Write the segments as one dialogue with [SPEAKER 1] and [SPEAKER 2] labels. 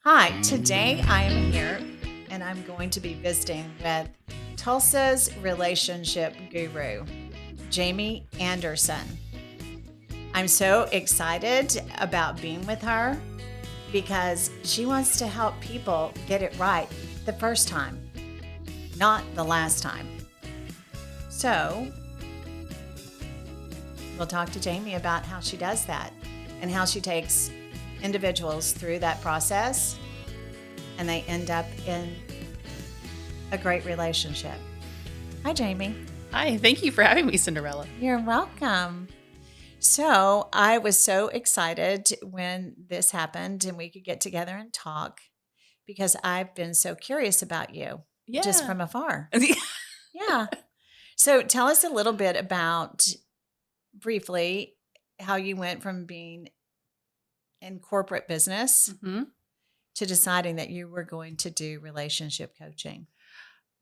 [SPEAKER 1] Hi, today I am here and I'm going to be visiting with Tulsa's relationship guru, Jamie Anderson. I'm so excited about being with her because she wants to help people get it right the first time, not the last time. So, we'll talk to Jamie about how she does that and how she takes individuals through that process and they end up in a great relationship. Hi, Jamie.
[SPEAKER 2] Hi, thank you for having me, Cinderella.
[SPEAKER 1] You're welcome. So, I was so excited when this happened and we could get together and talk because I've been so curious about you just
[SPEAKER 2] Yeah.
[SPEAKER 1] from afar. Yeah. So, tell us a little bit about briefly how you went from being in corporate business
[SPEAKER 2] hmm
[SPEAKER 1] to deciding that you were going to do relationship coaching.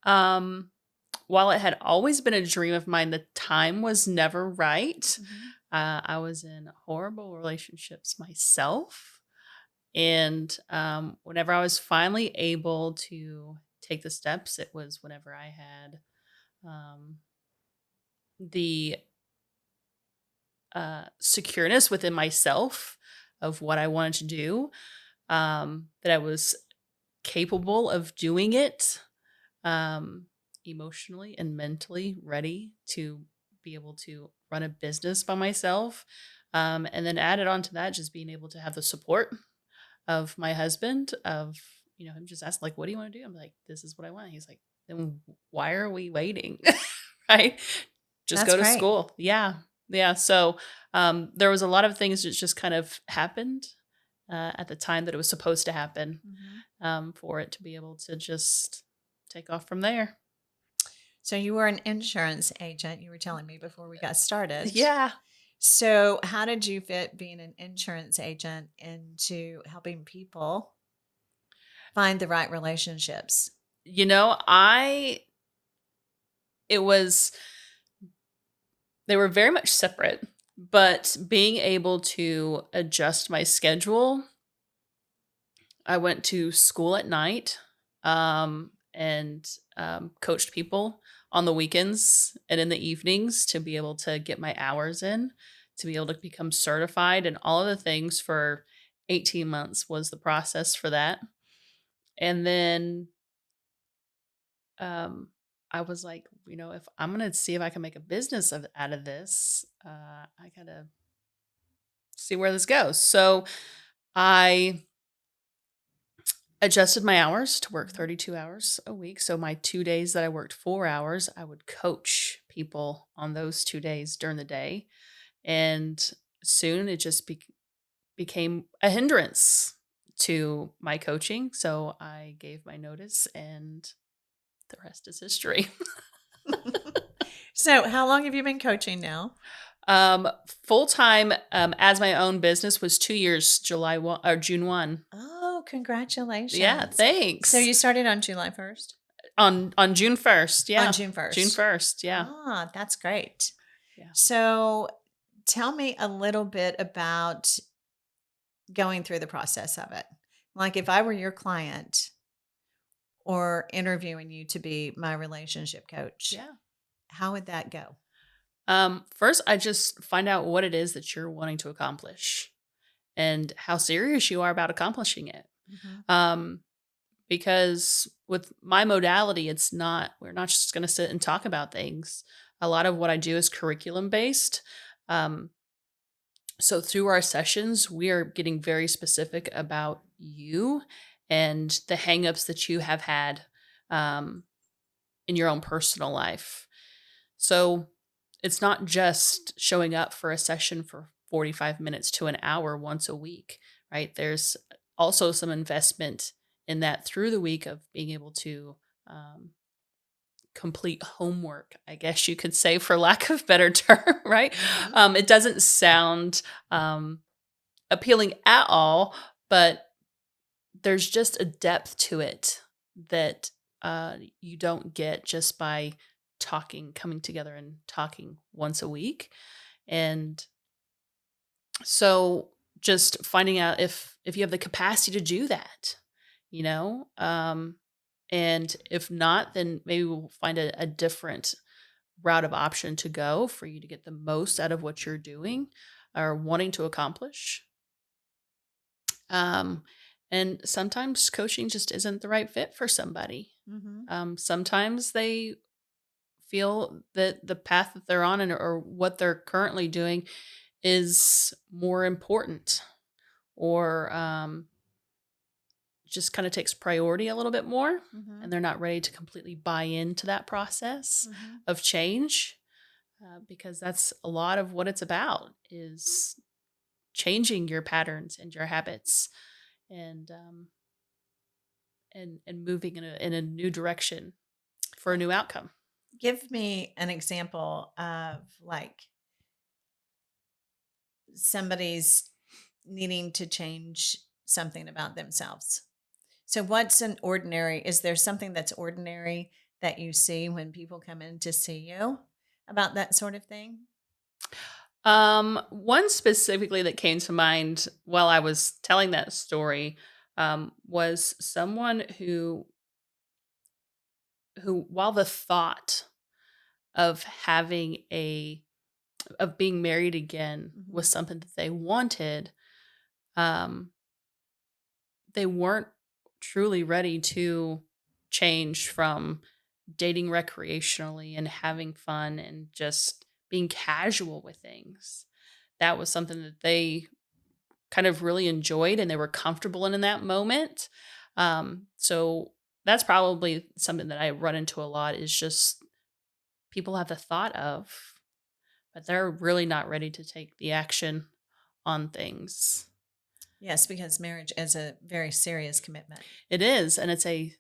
[SPEAKER 2] Um, while it had always been a dream of mine, the time was never right. I was in horrible relationships myself. And whenever I was finally able to take the steps, it was whenever I had um, the secureness within myself of what I wanted to do, that I was capable of doing it, um, emotionally and mentally ready to be able to run a business by myself. And then added on to that, just being able to have the support of my husband, of, him just asking, like, what do you want to do? I'm like, this is what I want. He's like, then why are we waiting? Right? Just
[SPEAKER 1] That's
[SPEAKER 2] go to
[SPEAKER 1] great.
[SPEAKER 2] school. Yeah. Yeah. So there was a lot of things that just kind of happened at the time that it was supposed to happen, for it to be able to just take off from there.
[SPEAKER 1] So you were an insurance agent, you were telling me before we got started.
[SPEAKER 2] Yeah.
[SPEAKER 1] So how did you fit being an insurance agent into helping people find the right relationships?
[SPEAKER 2] You know, I, it was, they were very much separate, but being able to adjust my schedule, I went to school at night, and coached people on the weekends and in the evenings to be able to get my hours in, to be able to become certified, and all of the things for 18 months was the process for that. And then um, I was like, if I'm going to see if I can make a business out of this, I got to see where this goes. So I adjusted my hours to work 32 hours a week. So my 2 days that I worked 4 hours, I would coach people on those 2 days during the day. And soon it just became a hindrance to my coaching. So I gave my notice, and the rest is history.
[SPEAKER 1] So how long have you been coaching now?
[SPEAKER 2] um, Full time, as my own business was 2 years, July 1 or June 1.
[SPEAKER 1] Oh,
[SPEAKER 2] Yeah,
[SPEAKER 1] congratulations. So
[SPEAKER 2] thanks.
[SPEAKER 1] you started on July 1st?
[SPEAKER 2] On June 1st.
[SPEAKER 1] On
[SPEAKER 2] Yeah.
[SPEAKER 1] June
[SPEAKER 2] June
[SPEAKER 1] 1st.
[SPEAKER 2] 1st. Yeah.
[SPEAKER 1] Ah, that's great.
[SPEAKER 2] Yeah.
[SPEAKER 1] So tell me a little bit about going through the process of it. Like if I were your client or interviewing you to be my relationship coach,
[SPEAKER 2] Yeah.
[SPEAKER 1] how would that go?
[SPEAKER 2] First, I just find out what it is that you're wanting to accomplish and how serious you are about accomplishing it.
[SPEAKER 1] Mhm.
[SPEAKER 2] Um, because with my modality, we're not just going to sit and talk about things. A lot of what I do is curriculum based. Um, so through our sessions, we are getting very specific about you and the hangups that you have had, um, in your own personal life. So it's not just showing up for a session for 45 minutes to an hour once a week, right? There's also some investment in that through the week of being able to um, complete homework, I guess you could say, for lack of better term, right?
[SPEAKER 1] Mhm.
[SPEAKER 2] It doesn't sound appealing at all, but there's just a depth to it that you don't get just by coming together and talking once a week. And so just finding out if you have the capacity to do that, you know? And if not, then maybe we'll find a different route of option to go for you to get the most out of what you're doing or wanting to accomplish. Um, and sometimes coaching just isn't the right fit for somebody.
[SPEAKER 1] Mm-hmm.
[SPEAKER 2] Sometimes they feel that the path that they're on and or what they're currently doing is more important or just kind of takes priority a little bit more,
[SPEAKER 1] Mm-hmm.
[SPEAKER 2] and they're not ready to completely buy into that process
[SPEAKER 1] Mm-hmm.
[SPEAKER 2] of change, because that's a lot of what it's about is changing your patterns and your habits, and and moving in a new direction for a new outcome.
[SPEAKER 1] Give me an example of like somebody's needing to change something about themselves. So, what's an ordinary? Is there something that's ordinary that you see when people come in to see you about that sort of thing?
[SPEAKER 2] One specifically that came to mind while I was telling that story was someone who while the thought of having a of being married again
[SPEAKER 1] Hmm.
[SPEAKER 2] was something that they wanted, um, they weren't truly ready to change from dating recreationally and having fun and just being casual with things. That was something that they kind of really enjoyed and they were comfortable in that moment. So that's probably something that I run into a lot is just people have the thought of, but they're really not ready to take the action on things.
[SPEAKER 1] Yes, because marriage is a very serious commitment.
[SPEAKER 2] It is, and it's a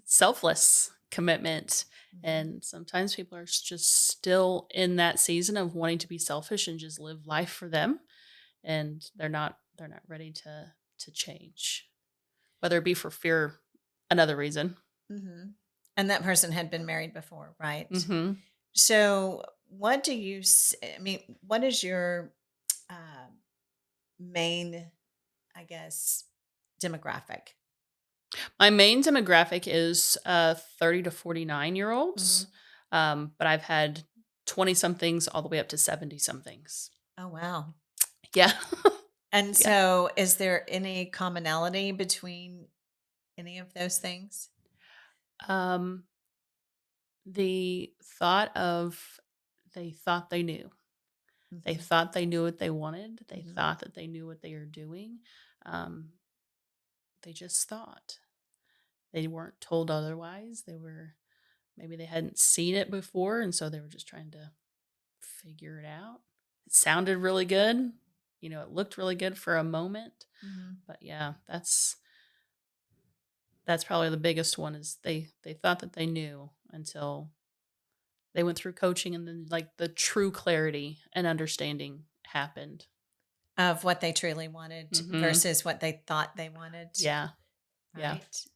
[SPEAKER 2] selfless commitment.
[SPEAKER 1] Hmm.
[SPEAKER 2] And sometimes people are just still in that season of wanting to be selfish and just live life for them, and they're not ready to change, whether it be for fear, another reason.
[SPEAKER 1] Hmm. And that person had been married before, right?
[SPEAKER 2] Hmm.
[SPEAKER 1] So, what do you? I mean, what is your uh, main, I guess, demographic?
[SPEAKER 2] My main demographic is 30 to 49-year olds,
[SPEAKER 1] Hmm.
[SPEAKER 2] but I've had 20 somethings all the way up to 70 somethings.
[SPEAKER 1] Oh, wow.
[SPEAKER 2] Yeah.
[SPEAKER 1] And
[SPEAKER 2] Yeah.
[SPEAKER 1] so, is there any commonality between any of those things?
[SPEAKER 2] Um, the thought of they thought they knew. They
[SPEAKER 1] Hmm.
[SPEAKER 2] thought they knew what they wanted. They
[SPEAKER 1] Hmm.
[SPEAKER 2] thought that they knew what they were doing. Um, they just thought. They weren't told otherwise. Maybe they hadn't seen it before, and so they were just trying to figure it out. It sounded really good. It looked really good for a moment.
[SPEAKER 1] Hmm.
[SPEAKER 2] But yeah, that's probably the biggest one is they thought that they knew until they went through coaching and then like the true clarity and understanding happened.
[SPEAKER 1] Of what they truly wanted
[SPEAKER 2] Mhm.
[SPEAKER 1] versus what they thought they wanted,
[SPEAKER 2] Yeah. Yeah.
[SPEAKER 1] right?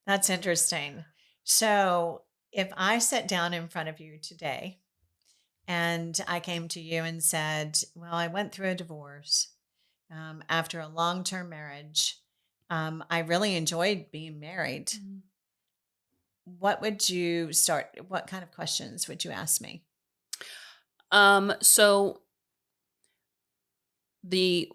[SPEAKER 1] That's interesting. So, if I sat down in front of you today and I came to you and said, well, I went through a divorce after a long term marriage, I really enjoyed being married.
[SPEAKER 2] Mhm.
[SPEAKER 1] What would you start? What kind of questions would you ask me?
[SPEAKER 2] So the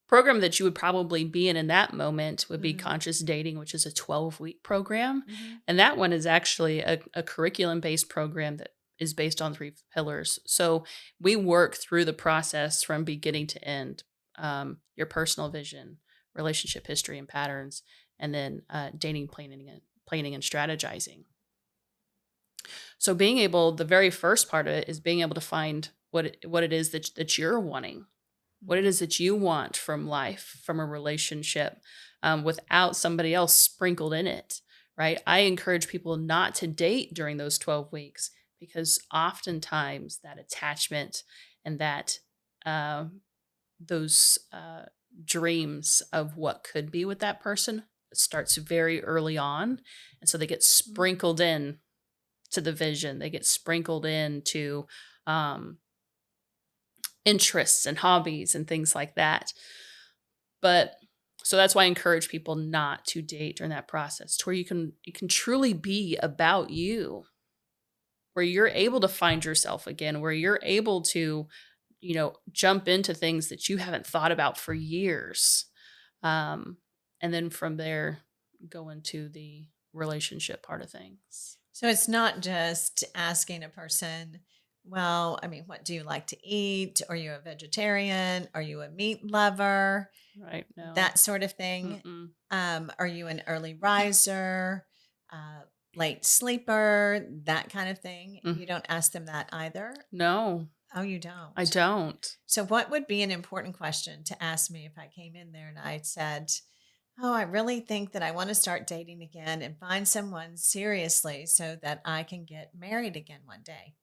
[SPEAKER 2] program that you would probably be in that moment would be
[SPEAKER 1] Hmm.
[SPEAKER 2] Conscious Dating, which is a 12-week program.
[SPEAKER 1] Hmm.
[SPEAKER 2] And that one is actually a curriculum based program that is based on three pillars. So we work through the process from beginning to end, your personal vision, relationship history and patterns, and then dating planning and strategizing. So the very first part of it is being able to find what it is that you're wanting, what it
[SPEAKER 1] Hmm.
[SPEAKER 2] is that you want from life, from a relationship, without somebody else sprinkled in it, right? I encourage people not to date during those 12 weeks because oftentimes that attachment and that uh, those dreams of what could be with that person starts very early on. And so they get sprinkled in to the vision, they get sprinkled into um, interests and hobbies and things like that. But So that's why I encourage people not to date during that process, to where it can truly be about you, where you're able to find yourself again, where you're able to, jump into things that you haven't thought about for years. Um, and then from there, go into the relationship part of things.
[SPEAKER 1] So it's not just asking a person, well, I mean, what do you like to eat? Are you a vegetarian? Are you a meat lover?
[SPEAKER 2] Right. No.
[SPEAKER 1] That sort of thing.
[SPEAKER 2] Mm-mm.
[SPEAKER 1] Are you an early riser, uh, late sleeper, that kind of thing?
[SPEAKER 2] Mm.
[SPEAKER 1] You don't ask them that either.
[SPEAKER 2] No,
[SPEAKER 1] Oh, you
[SPEAKER 2] I
[SPEAKER 1] don't.
[SPEAKER 2] don't.
[SPEAKER 1] So, what would be an important question to ask me if I came in there and I said, oh, I really think that I want to start dating again and find someone seriously so that I can get married again one day?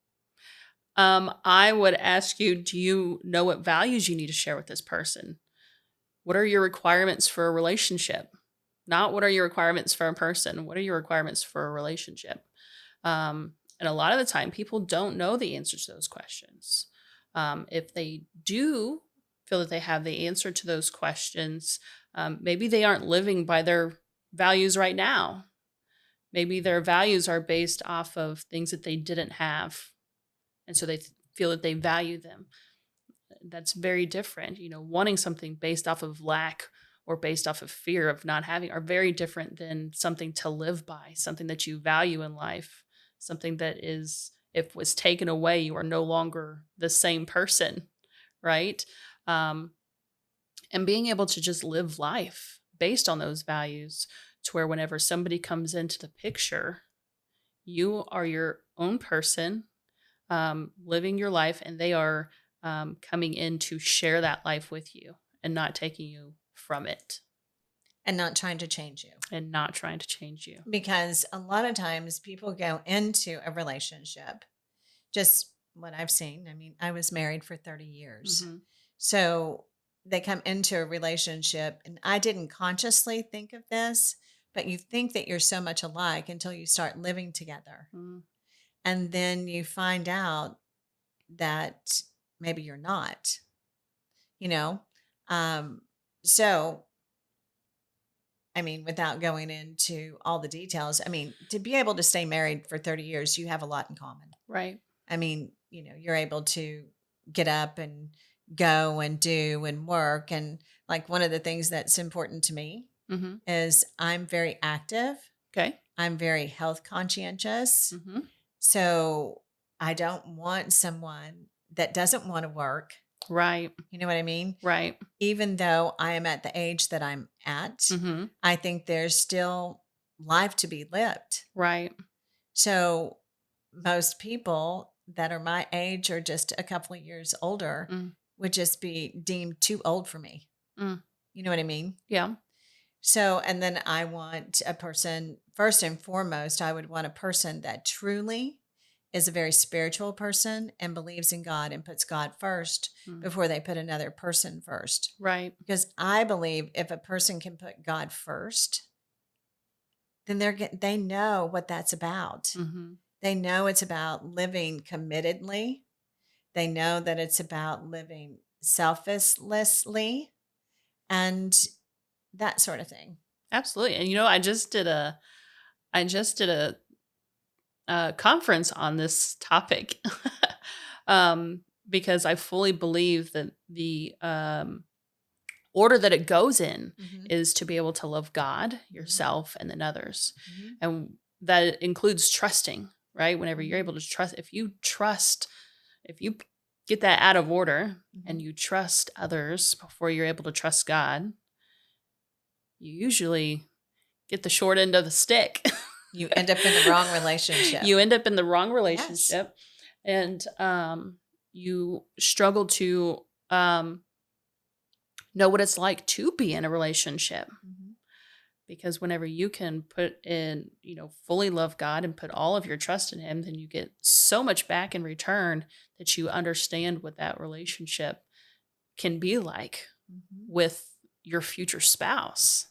[SPEAKER 2] I would ask you, do you know what values you need to share with this person? What are your requirements for a relationship? Not what are your requirements for a person? What are your requirements for a relationship? And a lot of the time, people don't know the answers to those questions. If they do feel that they have the answer to those questions, maybe they aren't living by their values right now. Maybe their values are based off of things that they didn't have. And so they feel that they value them. That's very different. Wanting something based off of lack or based off of fear of not having are very different than something to live by, something that you value in life, something that is, if was taken away, you are no longer the same person, right? Um, and being able to just live life based on those values, to where whenever somebody comes into the picture, you are your own person, living your life, and they are coming in to share that life with you and not taking you from it
[SPEAKER 1] And not trying to change you.
[SPEAKER 2] and not trying to change you.
[SPEAKER 1] Because a lot of times people go into a relationship, just what I've seen. I mean, I was married for 30 years.
[SPEAKER 2] Mm-hmm.
[SPEAKER 1] So they come into a relationship, and I didn't consciously think of this, but you think that you're so much alike until you start living together.
[SPEAKER 2] Mm.
[SPEAKER 1] And then you find out that maybe you're not, you know? Um, so, I mean, without going into all the details, I mean, to be able to stay married for 30 years, you have a lot in common.
[SPEAKER 2] Right.
[SPEAKER 1] I mean, you're able to get up and go and do and work. And like one of the things that's important to me
[SPEAKER 2] Mm-hmm.
[SPEAKER 1] is I'm very active,
[SPEAKER 2] Okay.
[SPEAKER 1] I'm very health conscientious.
[SPEAKER 2] Mm-hmm.
[SPEAKER 1] So I don't want someone that doesn't want to work.
[SPEAKER 2] Right.
[SPEAKER 1] You know what I mean?
[SPEAKER 2] Right.
[SPEAKER 1] Even though I am at the age that I'm at,
[SPEAKER 2] Mm-hmm.
[SPEAKER 1] I think there's still life to be lived.
[SPEAKER 2] Right.
[SPEAKER 1] So most people that are my age or just a couple of years older
[SPEAKER 2] Mm.
[SPEAKER 1] would just be deemed too old for me.
[SPEAKER 2] Mm.
[SPEAKER 1] You know what I mean?
[SPEAKER 2] Yeah.
[SPEAKER 1] So, and then I want a person, first and foremost, I would want a person that truly is a very spiritual person and believes in God and puts God first
[SPEAKER 2] Mm.
[SPEAKER 1] before they put another person first.
[SPEAKER 2] Right.
[SPEAKER 1] Because I believe if a person can put God first, then they know what that's about.
[SPEAKER 2] Mm-hmm.
[SPEAKER 1] They know it's about living committedly. They know that it's about living selflessly and that sort of thing.
[SPEAKER 2] Absolutely. And I just did a conference on this topic. Because I fully believe that the order that it goes in
[SPEAKER 1] Mm-hmm.
[SPEAKER 2] is to be able to love God,
[SPEAKER 1] Mm-hmm.
[SPEAKER 2] yourself, and then others.
[SPEAKER 1] Mm-hmm.
[SPEAKER 2] And that includes trusting, right? Whenever you're
[SPEAKER 1] Mm-hmm.
[SPEAKER 2] able to if you get that out of order
[SPEAKER 1] Mm-hmm.
[SPEAKER 2] and you trust others before you're able to trust God, you usually get the short end of the stick.
[SPEAKER 1] You end up in the wrong relationship.
[SPEAKER 2] You end up in the wrong
[SPEAKER 1] Yes.
[SPEAKER 2] relationship, and you struggle to know what it's like to be in a relationship.
[SPEAKER 1] Mm-hmm.
[SPEAKER 2] Because whenever you can put in, fully love God and put all of your trust in Him, then you get so much back in return that you understand what that relationship can be like
[SPEAKER 1] Mm-hmm.
[SPEAKER 2] with your future spouse.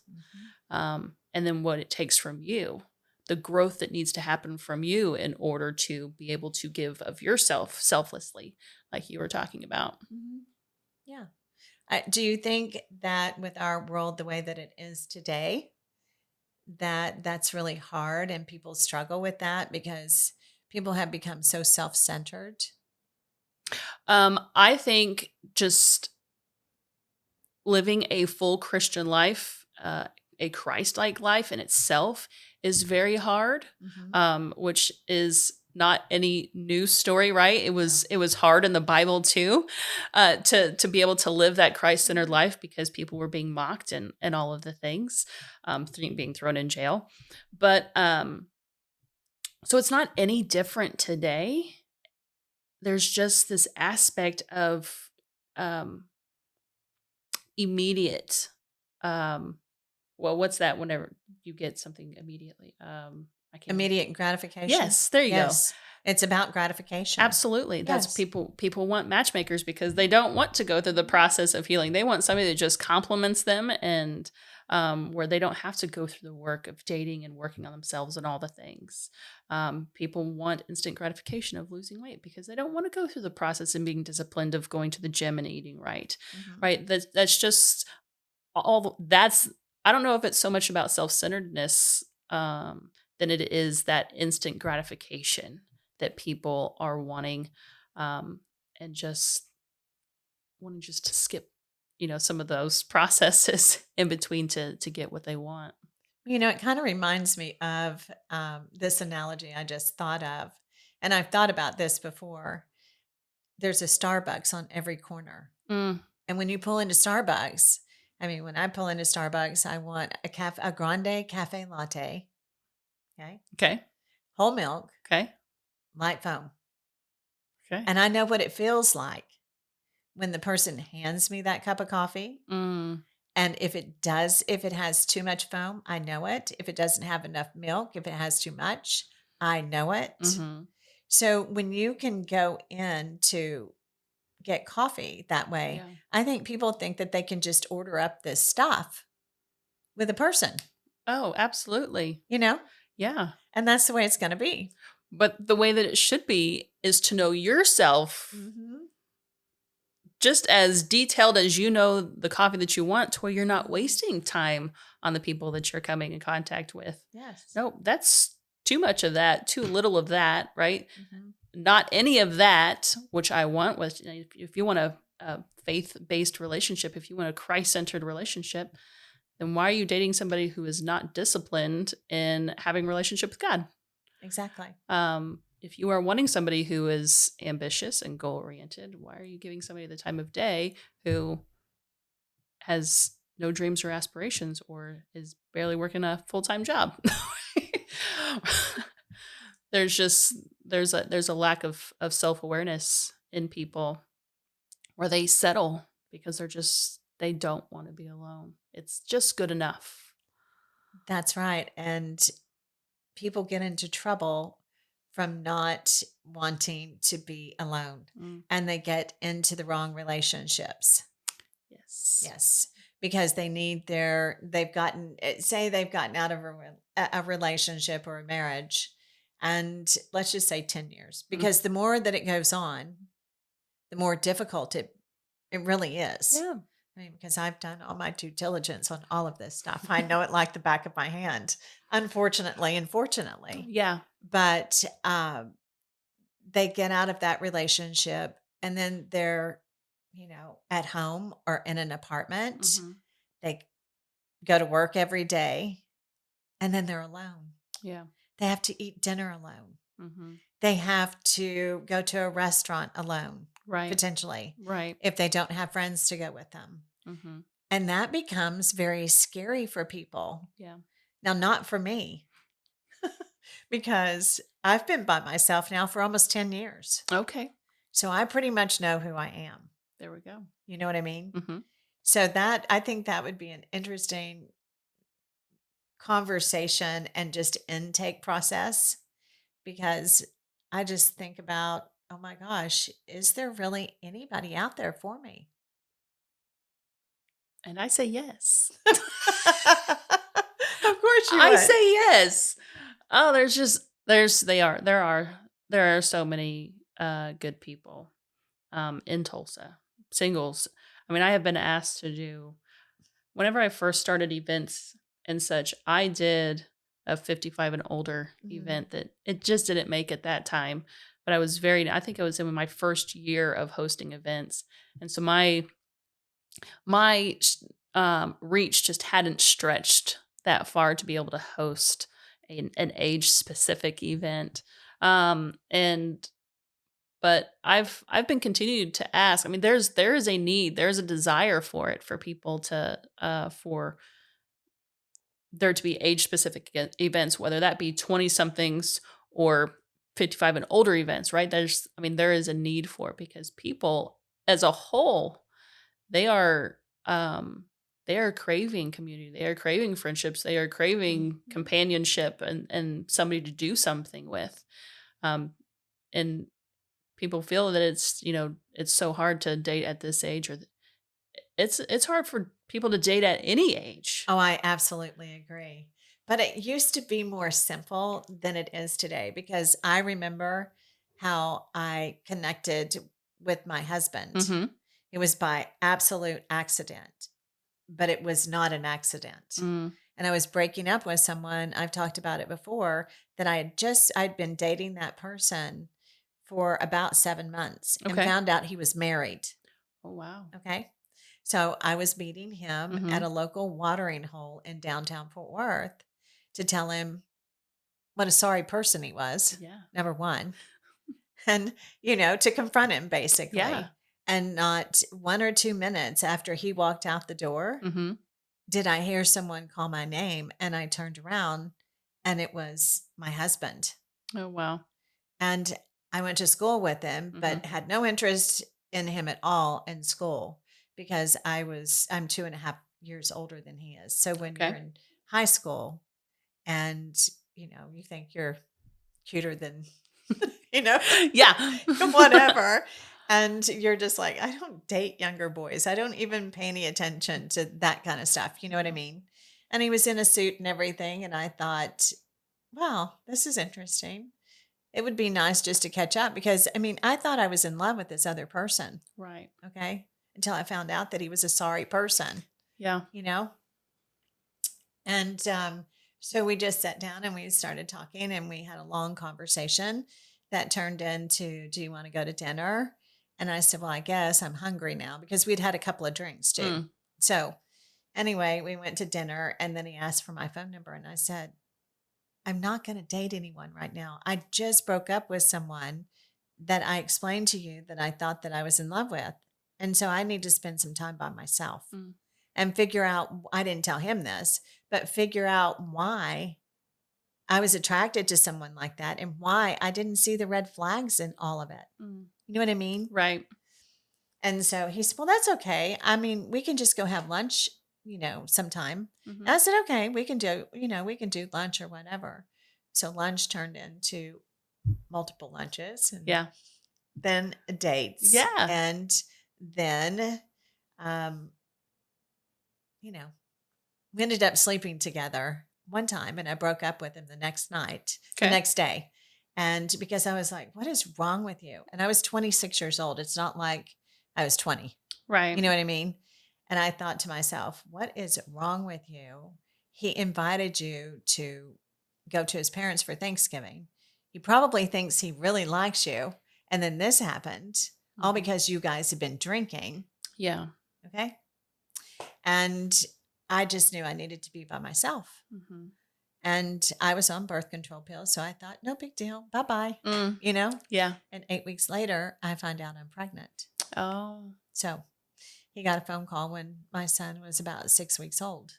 [SPEAKER 1] Mm-hmm.
[SPEAKER 2] And then what it takes from you, the growth that needs to happen from you in order to be able to give of yourself selflessly, like you were talking about.
[SPEAKER 1] Mm-hmm. Yeah. Do you think that with our world the way that it is today, that that's really hard and people struggle with that because people have become so self-centered?
[SPEAKER 2] I think just living a full Christian life, a Christ-like life in itself is very hard,
[SPEAKER 1] Hmm.
[SPEAKER 2] which is not any new story, right? It
[SPEAKER 1] No.
[SPEAKER 2] was it was hard in the Bible too, to be able to live that Christ-centered life because people were being mocked and all of the things, being thrown in jail. But so it's not any different today. There's just this aspect of um, immediate um well, what's that whenever you get something immediately? I can't even.
[SPEAKER 1] Immediate gratification.
[SPEAKER 2] Yes, there you go.
[SPEAKER 1] Yes. It's about gratification.
[SPEAKER 2] Absolutely. That's
[SPEAKER 1] Yes.
[SPEAKER 2] people want matchmakers because they don't want to go through the process of healing. They want somebody that just compliments them and where they don't have to go through the work of dating and working on themselves and all the things. People want instant gratification of losing weight because they don't want to go through the process and being disciplined of going to the gym and eating right.
[SPEAKER 1] Hmm.
[SPEAKER 2] Right. That's just that's I don't know if it's so much about self-centeredness than it is that instant gratification that people are wanting and just wanting just to skip some of those processes in between to get what they want.
[SPEAKER 1] It kind of reminds me of this analogy I just thought of. And I've thought about this before. There's a Starbucks on every corner.
[SPEAKER 2] Mm,
[SPEAKER 1] And when you pull into Starbucks, I mean, when I pull into Starbucks, I want a grande cafe latte, okay,
[SPEAKER 2] okay.
[SPEAKER 1] whole milk,
[SPEAKER 2] Okay.
[SPEAKER 1] light foam.
[SPEAKER 2] Okay.
[SPEAKER 1] And I know what it feels like when the person hands me that cup of coffee.
[SPEAKER 2] Mm,
[SPEAKER 1] And if it has too much foam, I know it. If it doesn't have enough milk, if it has too much, I know it.
[SPEAKER 2] mm-hmm.
[SPEAKER 1] So when you can go in to get coffee that way,
[SPEAKER 2] Yeah.
[SPEAKER 1] I think people think that they can just order up this stuff with a person,
[SPEAKER 2] Oh, absolutely.
[SPEAKER 1] you know?
[SPEAKER 2] Yeah.
[SPEAKER 1] And that's the way it's going to be.
[SPEAKER 2] But the way that it should be is to know yourself
[SPEAKER 1] Mhm.
[SPEAKER 2] just as detailed as you know the coffee that you want to where you're not
[SPEAKER 1] Mhm.
[SPEAKER 2] wasting time on the people that you're coming in contact with.
[SPEAKER 1] Yes.
[SPEAKER 2] No, that's too much of that, too little of that, right?
[SPEAKER 1] Mhm.
[SPEAKER 2] Not any of that, which I want with if you want a faith-based relationship, if you want a Christ-centered relationship, then why are you dating somebody who is not disciplined in having a relationship with God?
[SPEAKER 1] Exactly.
[SPEAKER 2] If you are wanting somebody who is ambitious and goal oriented, why are you giving somebody the time of day who has no dreams or aspirations or is barely working a full time job? there's just there's a lack of self awareness in people where they settle because they don't want to be alone. It's just good enough.
[SPEAKER 1] That's right. And people get into trouble from not wanting to be alone
[SPEAKER 2] Mm,
[SPEAKER 1] and they get into the wrong relationships.
[SPEAKER 2] yes.
[SPEAKER 1] Yes, because they've gotten, say they've gotten out of a relationship or a marriage, and let's just say 10 years,
[SPEAKER 2] Mm,
[SPEAKER 1] because the more that it goes on, the more difficult it really is.
[SPEAKER 2] yeah.
[SPEAKER 1] I mean, because I've done all my due diligence on all of this stuff. I know it like the back of my hand, unfortunately and fortunately.
[SPEAKER 2] Yeah.
[SPEAKER 1] But they get out of that relationship and then they're, at home or in an apartment.
[SPEAKER 2] Hmm.
[SPEAKER 1] They go to work every day and then they're alone.
[SPEAKER 2] Yeah.
[SPEAKER 1] They have to eat dinner alone.
[SPEAKER 2] Hmm.
[SPEAKER 1] They have to go to a restaurant alone,
[SPEAKER 2] Right.
[SPEAKER 1] potentially,
[SPEAKER 2] Right.
[SPEAKER 1] if they don't have friends to go with them.
[SPEAKER 2] Hmm.
[SPEAKER 1] And that becomes very scary for people.
[SPEAKER 2] Yeah.
[SPEAKER 1] Now, not for me, because I've been by myself now for almost 10 years.
[SPEAKER 2] Okay.
[SPEAKER 1] So I pretty much know who I am.
[SPEAKER 2] There we go.
[SPEAKER 1] You know what I mean?
[SPEAKER 2] Hmm.
[SPEAKER 1] So I think that would be an interesting conversation and just intake process because I just think about, oh my gosh, is there really anybody out there for me?
[SPEAKER 2] And I say yes.
[SPEAKER 1] Of course you
[SPEAKER 2] I
[SPEAKER 1] would.
[SPEAKER 2] say yes. Oh, there are so many good people in Tulsa. Singles. I mean, I have been asked to do whenever I first started events and such, I did a 55 and older
[SPEAKER 1] Mhm.
[SPEAKER 2] event that it just didn't make at that time. But I think I was in my first year of hosting events. And so my reach just hadn't stretched that far to be able to host an age specific event. And but I've been continued to ask. I mean, there is a need, there's a desire for it, for people to for there to be age specific events, whether that be 20 somethings or 55 and older events, right? I mean, there is a need for it because people as a whole, they are, um, they are craving community. They are craving friendships. They are craving
[SPEAKER 1] Mhm.
[SPEAKER 2] companionship and somebody to do something with. Um, and people feel that it's so hard to date at this age, or it's hard for people to date at any age.
[SPEAKER 1] Oh, I absolutely agree. But it used to be more simple than it is today because I remember how I connected with my husband.
[SPEAKER 2] Mhm.
[SPEAKER 1] It was by absolute accident, but it was not an accident.
[SPEAKER 2] Mm.
[SPEAKER 1] And I was breaking up with someone, I've talked about it before, that I'd been dating that person for about 7 months and
[SPEAKER 2] Okay.
[SPEAKER 1] found out he was married.
[SPEAKER 2] Oh, wow.
[SPEAKER 1] Okay. So I was meeting him at
[SPEAKER 2] Mhm.
[SPEAKER 1] a local watering hole in downtown Fort Worth to tell him what a sorry person he was,
[SPEAKER 2] Yeah.
[SPEAKER 1] number one, and, to confront him
[SPEAKER 2] Yeah.
[SPEAKER 1] basically. And not 1 or 2 minutes after he walked out the door,
[SPEAKER 2] Mhm.
[SPEAKER 1] did I hear someone call my name. And I turned around and it was my husband.
[SPEAKER 2] Oh, wow.
[SPEAKER 1] And I went to school with him,
[SPEAKER 2] Mhm.
[SPEAKER 1] but had no interest in him at all in school because I'm 2.5 years older than he is. So when you're
[SPEAKER 2] Okay.
[SPEAKER 1] in high school and, you think you're cuter than, you know,
[SPEAKER 2] Yeah.
[SPEAKER 1] whatever. And you're just like, I don't date younger boys. I don't even pay any attention to that kind of stuff. You know what I
[SPEAKER 2] Yeah.
[SPEAKER 1] mean? And he was in a suit and everything. And I thought, wow, this is interesting. It would be nice just to catch up because I mean, I thought I was in love with this other person,
[SPEAKER 2] Right.
[SPEAKER 1] okay? Until I found out that he was a sorry person,
[SPEAKER 2] Yeah.
[SPEAKER 1] you know? And so we just sat down and we started talking and we had a long conversation that turned into, do you want to go to dinner? And I said, well, I guess I'm hungry now because we'd had a couple of drinks too.
[SPEAKER 2] Mm.
[SPEAKER 1] So anyway, we went to dinner and then he asked for my phone number and I said, I'm not going to date anyone right now. I just broke up with someone that I explained to you that I thought that I was in love with. And so I need to spend some time by myself
[SPEAKER 2] Mm.
[SPEAKER 1] and figure out, I didn't tell him this, but figure out why I was attracted to someone like that and why I didn't see the red flags in all of it.
[SPEAKER 2] Mm.
[SPEAKER 1] You know what I mean?
[SPEAKER 2] Right.
[SPEAKER 1] And so he said, well, that's okay. I mean, we can just go have lunch, sometime.
[SPEAKER 2] Mhm.
[SPEAKER 1] And I said, okay, we can do lunch or whatever. So lunch turned into multiple lunches and
[SPEAKER 2] Yeah.
[SPEAKER 1] then dates.
[SPEAKER 2] Yeah.
[SPEAKER 1] And then, um, you know, we ended up sleeping together one time and I broke up with him the
[SPEAKER 2] Okay.
[SPEAKER 1] next day. And because I was like, what is wrong with you? And I was 26 years old. It's not like I was 20.
[SPEAKER 2] Right.
[SPEAKER 1] You know what I mean? And I thought to myself, what is wrong with you? He invited you to go to his parents for Thanksgiving. He probably thinks he really likes you. And then this happened all
[SPEAKER 2] Mhm.
[SPEAKER 1] because you guys had been drinking.
[SPEAKER 2] Yeah.
[SPEAKER 1] Okay. And I just knew I needed to be by myself.
[SPEAKER 2] Mhm.
[SPEAKER 1] And I was on birth control pills. So I thought, no big deal. Bye bye.
[SPEAKER 2] Mm.
[SPEAKER 1] You know?
[SPEAKER 2] Yeah.
[SPEAKER 1] And 8 weeks later, I find out I'm pregnant.
[SPEAKER 2] Oh.
[SPEAKER 1] So he got a phone call when my son was about 6 weeks old.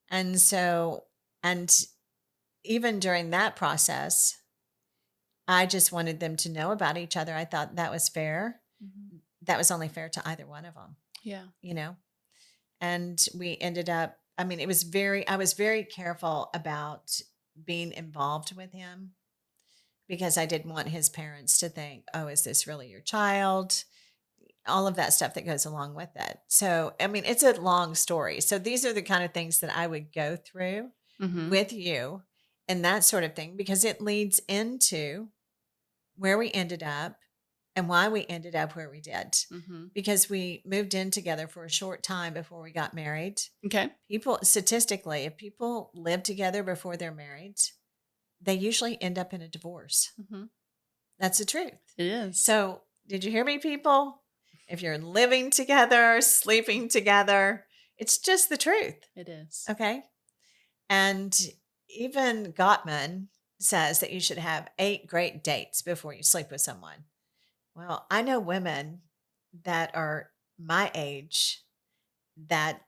[SPEAKER 1] And so, and even during that process, I just wanted them to know about each other. I thought that was fair.
[SPEAKER 2] Mhm.
[SPEAKER 1] That was only fair to either one of them,
[SPEAKER 2] Yeah.
[SPEAKER 1] you know? And we ended up, I mean, I was very careful about being involved with him because I didn't want his parents to think, oh, is this really your child? All of that stuff that goes along with it. So, I mean, it's a long story. So, these are the kind of things that I would go through
[SPEAKER 2] Mhm.
[SPEAKER 1] with you and that sort of thing because it leads into where we ended up and why we ended up where we did.
[SPEAKER 2] Mhm.
[SPEAKER 1] Because we moved in together for a short time before we got married.
[SPEAKER 2] Okay.
[SPEAKER 1] People, statistically, if people live together before they're married, they usually end up in a divorce.
[SPEAKER 2] Mhm.
[SPEAKER 1] That's the truth.
[SPEAKER 2] It is.
[SPEAKER 1] So, did you hear me, people? If you're living together, sleeping together, it's just the truth.
[SPEAKER 2] It is.
[SPEAKER 1] Okay. And even Gottman says that you should have 8 great dates before you sleep with someone. Well, I know women that are my age that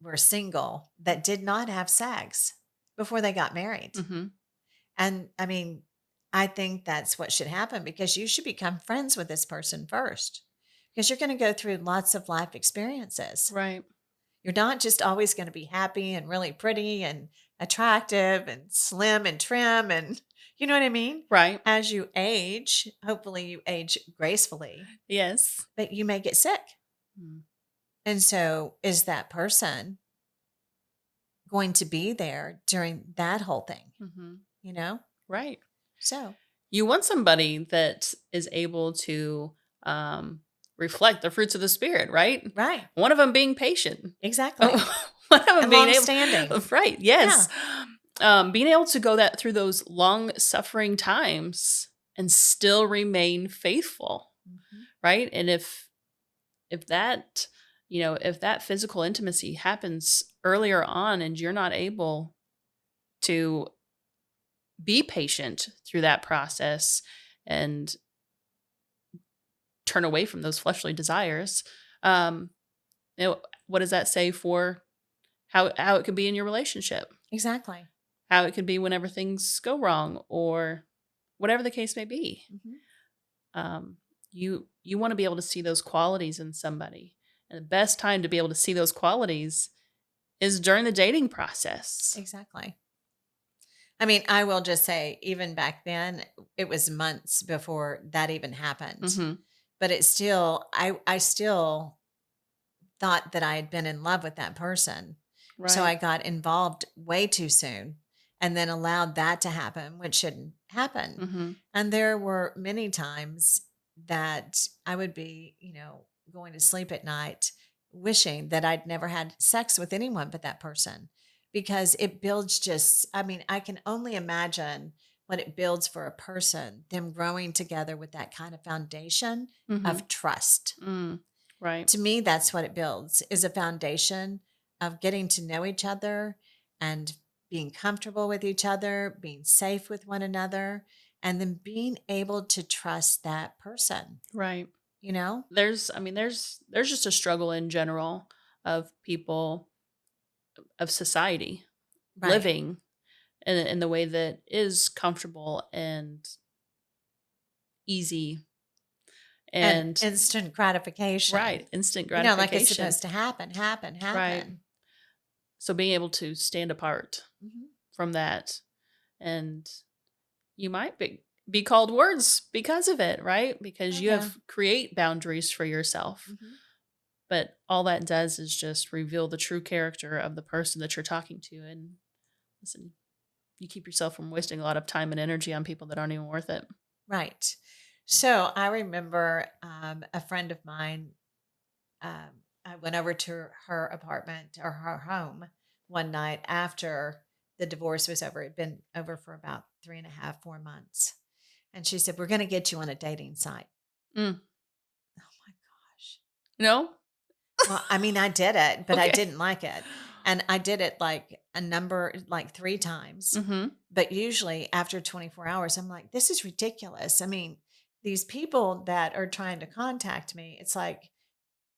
[SPEAKER 1] were single that did not have sex before they got married.
[SPEAKER 2] Mhm.
[SPEAKER 1] And I mean, I think that's what should happen because you should become friends with this person first because you're going to go through lots of life experiences.
[SPEAKER 2] Right.
[SPEAKER 1] You're not just always going to be happy and really pretty and attractive and slim and trim and you know what I mean?
[SPEAKER 2] Right.
[SPEAKER 1] As you age, hopefully you age gracefully,
[SPEAKER 2] Yes.
[SPEAKER 1] but you may get sick.
[SPEAKER 2] Mm.
[SPEAKER 1] And so is that person going to be there during that whole thing,
[SPEAKER 2] Mhm.
[SPEAKER 1] you know?
[SPEAKER 2] Right.
[SPEAKER 1] So,
[SPEAKER 2] You want somebody that is able to reflect the fruits of the spirit, right?
[SPEAKER 1] right,
[SPEAKER 2] One of them being patient.
[SPEAKER 1] exactly.
[SPEAKER 2] One of them
[SPEAKER 1] And
[SPEAKER 2] being
[SPEAKER 1] long
[SPEAKER 2] able,
[SPEAKER 1] standing.
[SPEAKER 2] right?
[SPEAKER 1] Yeah,
[SPEAKER 2] Yes, being able to go that through those long suffering times and still remain faithful,
[SPEAKER 1] mhm,
[SPEAKER 2] right? And if that if that physical intimacy happens earlier on and you're not able to be patient through that process and turn away from those fleshly desires. Um, what does that say for how it could be in your relationship?
[SPEAKER 1] exactly.
[SPEAKER 2] How it could be whenever things go wrong or whatever the case may be.
[SPEAKER 1] Mhm,
[SPEAKER 2] Um, you want to be able to see those qualities in somebody, and the best time to be able to see those qualities is during the dating process.
[SPEAKER 1] exactly. I mean, I will just say, even back then, it was months before that even happened.
[SPEAKER 2] Hmm.
[SPEAKER 1] But it still, I still thought that I had been in love with that person. So
[SPEAKER 2] Right.
[SPEAKER 1] I got involved way too soon and then allowed that to happen, which shouldn't happen.
[SPEAKER 2] Hmm.
[SPEAKER 1] And there were many times that I would be, going to sleep at night wishing that I'd never had sex with anyone but that person because it builds just, I mean, I can only imagine what it builds for a person, them growing together with that kind of foundation
[SPEAKER 2] Hmm.
[SPEAKER 1] of trust.
[SPEAKER 2] Right.
[SPEAKER 1] To me, that's what it builds is a foundation of getting to know each other and being comfortable with each other, being safe with one another, and then being able to trust that person,
[SPEAKER 2] Right.
[SPEAKER 1] you know?
[SPEAKER 2] There's just a struggle in general of people, of society
[SPEAKER 1] Right.
[SPEAKER 2] living in the way that is comfortable and easy
[SPEAKER 1] And
[SPEAKER 2] and
[SPEAKER 1] instant gratification,
[SPEAKER 2] right, instant
[SPEAKER 1] like it's
[SPEAKER 2] gratification.
[SPEAKER 1] supposed to happen, happen,
[SPEAKER 2] Right.
[SPEAKER 1] happen.
[SPEAKER 2] So being able to stand apart
[SPEAKER 1] Hmm.
[SPEAKER 2] from that, and you might be called words because of it, right? Because
[SPEAKER 1] Oh,
[SPEAKER 2] you
[SPEAKER 1] yeah.
[SPEAKER 2] have create boundaries for yourself.
[SPEAKER 1] Hmm.
[SPEAKER 2] But all that does is just reveal the true character of the person that you're talking to. And listen, you keep yourself from wasting a lot of time and energy on people that aren't even worth it.
[SPEAKER 1] Right. So I remember a friend of mine. I went over to her apartment or her home one night after the divorce was over. It'd been over for about 3.5, 4 months. And she said, "We're going to get you on a dating site."
[SPEAKER 2] Mm.
[SPEAKER 1] Oh my gosh.
[SPEAKER 2] No?
[SPEAKER 1] Well, I mean, I did it, but I
[SPEAKER 2] Okay.
[SPEAKER 1] didn't like it. And I did it like 3 times.
[SPEAKER 2] Mm-hmm.
[SPEAKER 1] But usually after 24 hours, I'm like, this is ridiculous. I mean, these people that are trying to contact me, it's like,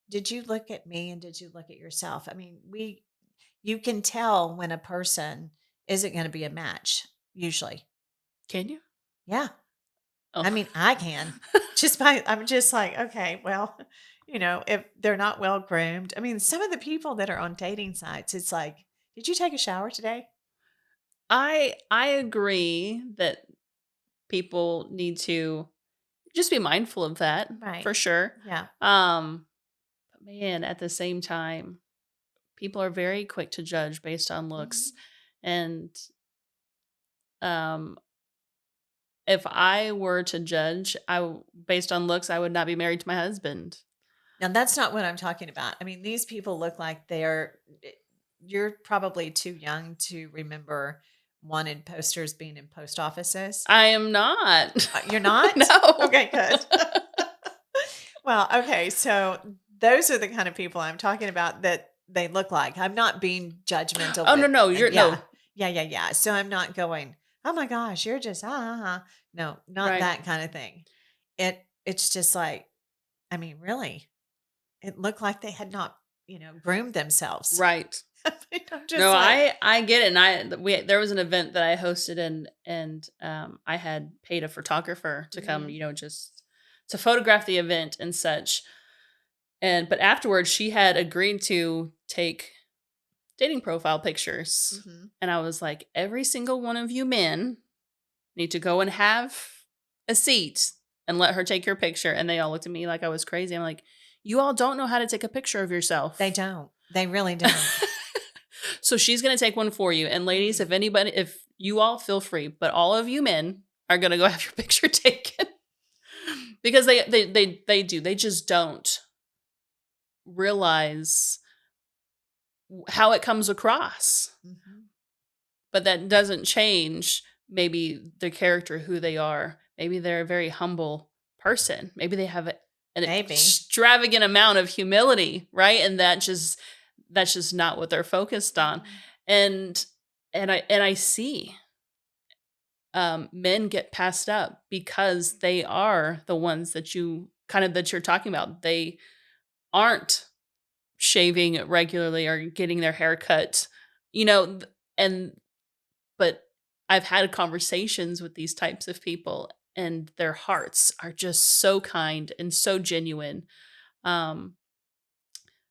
[SPEAKER 1] did you look at me and did you look at yourself? I mean, you can tell when a person isn't going to be a match, usually.
[SPEAKER 2] Can you?
[SPEAKER 1] Yeah. I
[SPEAKER 2] Oh.
[SPEAKER 1] mean, I can I'm just like, okay, well, if they're not well groomed. I mean, some of the people that are on dating sites, it's like, did you take a shower today?
[SPEAKER 2] I agree that people need to just be mindful of that
[SPEAKER 1] Right.
[SPEAKER 2] for sure.
[SPEAKER 1] Yeah.
[SPEAKER 2] But man, at the same time, people are very quick to judge based on looks.
[SPEAKER 1] Hmm.
[SPEAKER 2] And um if I were to judge, based on looks, I would not be married to my husband.
[SPEAKER 1] Now, that's not what I'm talking about. I mean, these people look like you're probably too young to remember wanted posters being in post offices.
[SPEAKER 2] I am not.
[SPEAKER 1] You're not?
[SPEAKER 2] No.
[SPEAKER 1] Okay, good. Well, okay. So those are the kind of people I'm talking about that they look like. I'm not being judgmental.
[SPEAKER 2] Oh, no.
[SPEAKER 1] Yeah.
[SPEAKER 2] No.
[SPEAKER 1] Yeah. So I'm not going, oh my gosh, you're just, No, not
[SPEAKER 2] Right.
[SPEAKER 1] that kind of thing. It's just like, I mean, really, it looked like they had not, groomed themselves.
[SPEAKER 2] Right.
[SPEAKER 1] I'm just
[SPEAKER 2] No,
[SPEAKER 1] like,
[SPEAKER 2] I get it. And there was an event that I hosted, and I had paid a photographer to come,
[SPEAKER 1] Mhm.
[SPEAKER 2] just to photograph the event and such. But afterwards she had agreed to take dating profile pictures.
[SPEAKER 1] Mhm.
[SPEAKER 2] And I was like, every single one of you men need to go and have a seat and let her take your picture. And they all looked at me like I was crazy. I'm like, you all don't know how to take a picture of yourself.
[SPEAKER 1] They don't. They really don't.
[SPEAKER 2] So she's going to take one for you. And ladies,
[SPEAKER 1] Mhm.
[SPEAKER 2] if you all feel free, but all of you men are going to go have your picture taken. Because they do. They just don't realize how it comes across.
[SPEAKER 1] Mhm.
[SPEAKER 2] But that doesn't change maybe the character, who they are. Maybe they're a very humble person. Maybe they have an
[SPEAKER 1] Maybe.
[SPEAKER 2] extravagant amount of humility, right? And that's just not what they're focused on.
[SPEAKER 1] Mhm.
[SPEAKER 2] And I see men get passed up because they are the ones that you're talking about. They aren't shaving regularly or getting their hair cut, and but I've had conversations with these types of people, and their hearts are just so kind and so genuine. Um,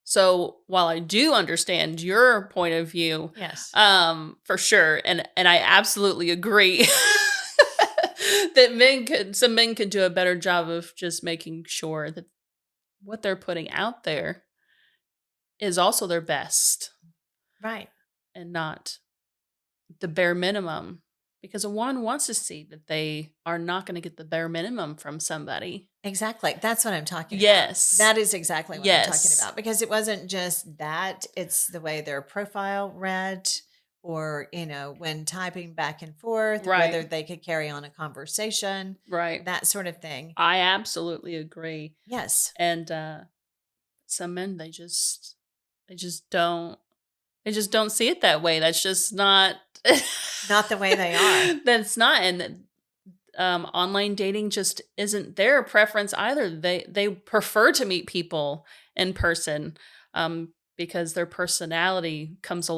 [SPEAKER 2] so while I do understand your point of view,
[SPEAKER 1] Yes.
[SPEAKER 2] for sure, and I absolutely agree that some men could do a better job of just making sure that what they're putting out there is also their best
[SPEAKER 1] Right.
[SPEAKER 2] and not the bare minimum, because a woman wants to see that they are not going to get the bare minimum from somebody.
[SPEAKER 1] Exactly. That's what I'm talking about.
[SPEAKER 2] Yes.
[SPEAKER 1] That is exactly what I'm talking
[SPEAKER 2] Yes.
[SPEAKER 1] about, because it wasn't just that, it's the way their profile read, or, when typing back and forth, whether
[SPEAKER 2] Right.
[SPEAKER 1] they could carry on a conversation,
[SPEAKER 2] Right.
[SPEAKER 1] that sort of thing.
[SPEAKER 2] I absolutely agree.
[SPEAKER 1] Yes.
[SPEAKER 2] And some men, they just don't see it that way. That's just not
[SPEAKER 1] Not the way they are.
[SPEAKER 2] That's not. And online dating just isn't their preference either. They prefer to meet people in person, because their personality comes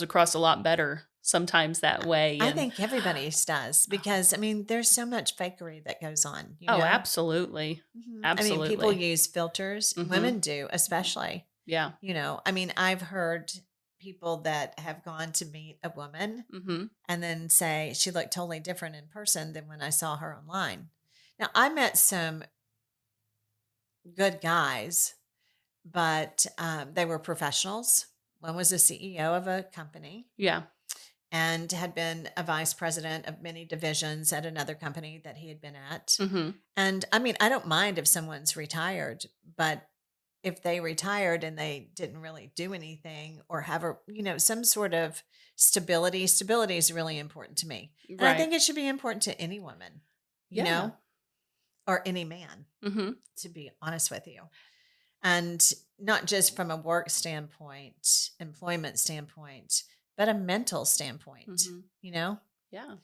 [SPEAKER 2] across a lot better sometimes that way.
[SPEAKER 1] I
[SPEAKER 2] And
[SPEAKER 1] think everybody's does, because I mean, there's so much fakery that goes on,
[SPEAKER 2] oh, absolutely,
[SPEAKER 1] I mean, people
[SPEAKER 2] absolutely.
[SPEAKER 1] use filters,
[SPEAKER 2] Hmm.
[SPEAKER 1] women do, especially.
[SPEAKER 2] Yeah.
[SPEAKER 1] I mean, I've heard people that have gone to meet a woman
[SPEAKER 2] Hmm.
[SPEAKER 1] and then say she looked totally different in person than when I saw her online. Now, I met some good guys, but they were professionals. One was a CEO of a company
[SPEAKER 2] Yeah.
[SPEAKER 1] and had been a vice president of many divisions at another company that he had been at.
[SPEAKER 2] Hmm.
[SPEAKER 1] And I mean, I don't mind if someone's retired, but if they retired and they didn't really do anything or have some sort of stability is really important to me. And I
[SPEAKER 2] Right.
[SPEAKER 1] think it should be important to any woman, you
[SPEAKER 2] Yeah.
[SPEAKER 1] know, or any man,
[SPEAKER 2] Hmm.
[SPEAKER 1] to be honest with you. And not just from a work standpoint, employment standpoint, but a mental standpoint,
[SPEAKER 2] Hmm.
[SPEAKER 1] you know?
[SPEAKER 2] Yeah.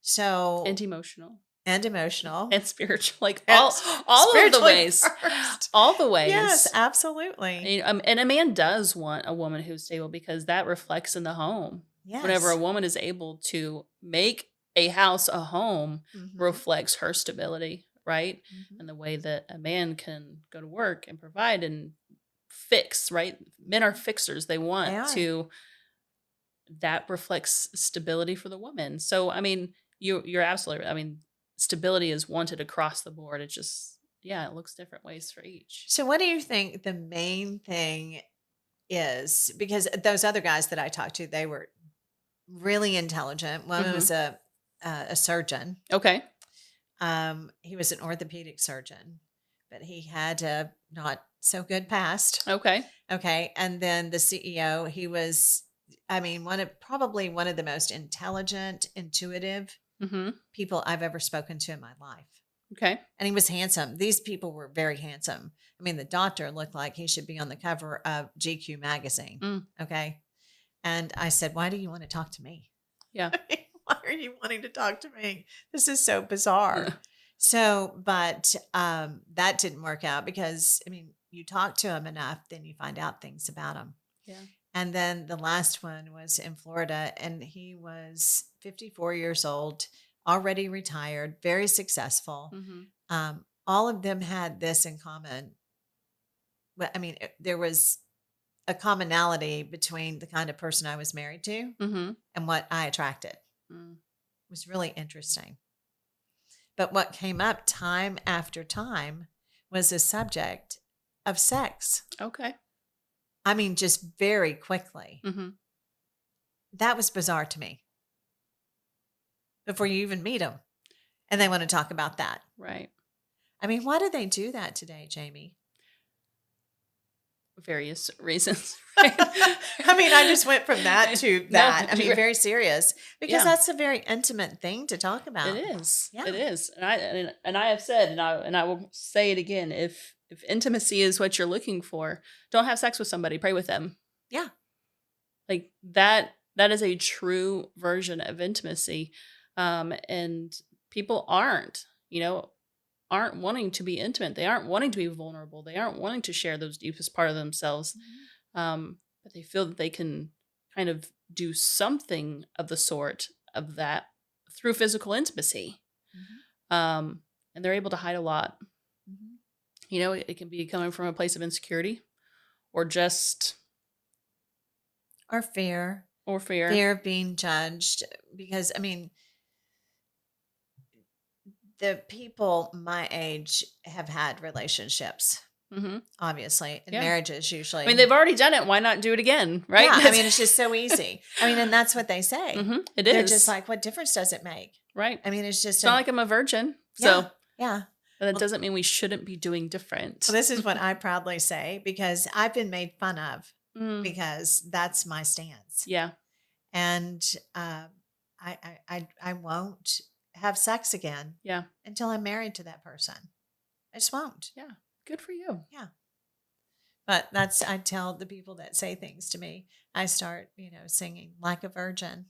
[SPEAKER 1] So,
[SPEAKER 2] And emotional
[SPEAKER 1] and emotional
[SPEAKER 2] and spiritual, like
[SPEAKER 1] and
[SPEAKER 2] all of the
[SPEAKER 1] spiritually
[SPEAKER 2] ways,
[SPEAKER 1] first.
[SPEAKER 2] all the
[SPEAKER 1] Yes,
[SPEAKER 2] ways.
[SPEAKER 1] absolutely.
[SPEAKER 2] And a man does want a woman who's stable, because that reflects in the home. Whenever a
[SPEAKER 1] Yes.
[SPEAKER 2] woman is able to make a house a home,
[SPEAKER 1] Hmm.
[SPEAKER 2] reflects her stability, right?
[SPEAKER 1] Hmm.
[SPEAKER 2] And the way that a man can go to work and provide and fix, right? Men are fixers. They
[SPEAKER 1] They
[SPEAKER 2] want
[SPEAKER 1] are.
[SPEAKER 2] to, that reflects stability for the woman. So, I mean, you're absolutely right. I mean, stability is wanted across the board. It just, yeah, it looks different ways for each.
[SPEAKER 1] So, what do you think the main thing is? Because those other guys that I talked to, they were really intelligent. One
[SPEAKER 2] Hmm.
[SPEAKER 1] was a surgeon,
[SPEAKER 2] Okay.
[SPEAKER 1] He was an orthopedic surgeon, but he had a not so good past.
[SPEAKER 2] Okay.
[SPEAKER 1] Okay. And then the CEO, he was, I mean, probably one of the most intelligent, intuitive
[SPEAKER 2] Mm-hmm.
[SPEAKER 1] people I've ever spoken to in my life.
[SPEAKER 2] Okay.
[SPEAKER 1] And he was handsome. These people were very handsome. I mean, the doctor looked like he should be on the cover of GQ magazine.
[SPEAKER 2] Mm.
[SPEAKER 1] Okay. And I said, why do you want to talk to me?
[SPEAKER 2] Yeah.
[SPEAKER 1] Why are you wanting to talk to me? This is so bizarre. So, but that didn't work out because, I mean, you talk to him enough, then you find out things about him.
[SPEAKER 2] Yeah.
[SPEAKER 1] And then the last one was in Florida, and he was 54 years old, already retired, very successful.
[SPEAKER 2] Mm-hmm.
[SPEAKER 1] All of them had this in common. Well, I mean, there was a commonality between the kind of person I was married to
[SPEAKER 2] Mm-hmm.
[SPEAKER 1] and what I attracted. It was really interesting. But what came up time after time was the subject of sex.
[SPEAKER 2] Okay.
[SPEAKER 1] I mean, just very quickly.
[SPEAKER 2] Mm-hmm.
[SPEAKER 1] That was bizarre to me before you even meet them. And they want to talk about that.
[SPEAKER 2] Right.
[SPEAKER 1] I mean, why do they do that today, Jamie?
[SPEAKER 2] Various reasons.
[SPEAKER 1] Right? I mean, I just went from that to that.
[SPEAKER 2] No,
[SPEAKER 1] I mean, very serious because
[SPEAKER 2] yeah.
[SPEAKER 1] that's a very intimate thing to talk about.
[SPEAKER 2] It is.
[SPEAKER 1] Yeah.
[SPEAKER 2] It is. And I have said, and I will say it again, if intimacy is what you're looking for, don't have sex with somebody, pray with them.
[SPEAKER 1] Yeah.
[SPEAKER 2] Like that is a true version of intimacy. And people aren't wanting to be intimate. They aren't wanting to be vulnerable. They aren't wanting to share those deepest part of themselves. But they feel that they can kind of do something of the sort of that through physical intimacy. And they're able to hide a lot. It can be coming from a place of insecurity or just
[SPEAKER 1] Or fear. Fear of being judged. Because, I mean, the people my age have had relationships, obviously, and marriages usually.
[SPEAKER 2] I mean, they've already done it. Why not do it again? Right?
[SPEAKER 1] Yeah, I mean, it's just so easy. I mean, and that's what they say.
[SPEAKER 2] It
[SPEAKER 1] They're
[SPEAKER 2] is.
[SPEAKER 1] just like, what difference does it make?
[SPEAKER 2] Right.
[SPEAKER 1] I mean, it's just
[SPEAKER 2] not like I'm a virgin. So
[SPEAKER 1] yeah.
[SPEAKER 2] But that doesn't mean we shouldn't be doing different.
[SPEAKER 1] Well, this is what I proudly say because I've been made fun of because that's my stance.
[SPEAKER 2] Yeah.
[SPEAKER 1] And I won't have sex again.
[SPEAKER 2] Yeah.
[SPEAKER 1] Until I'm married to that person. I just won't.
[SPEAKER 2] Yeah. Good for you.
[SPEAKER 1] Yeah. But I tell the people that say things to me, I start, singing like a virgin.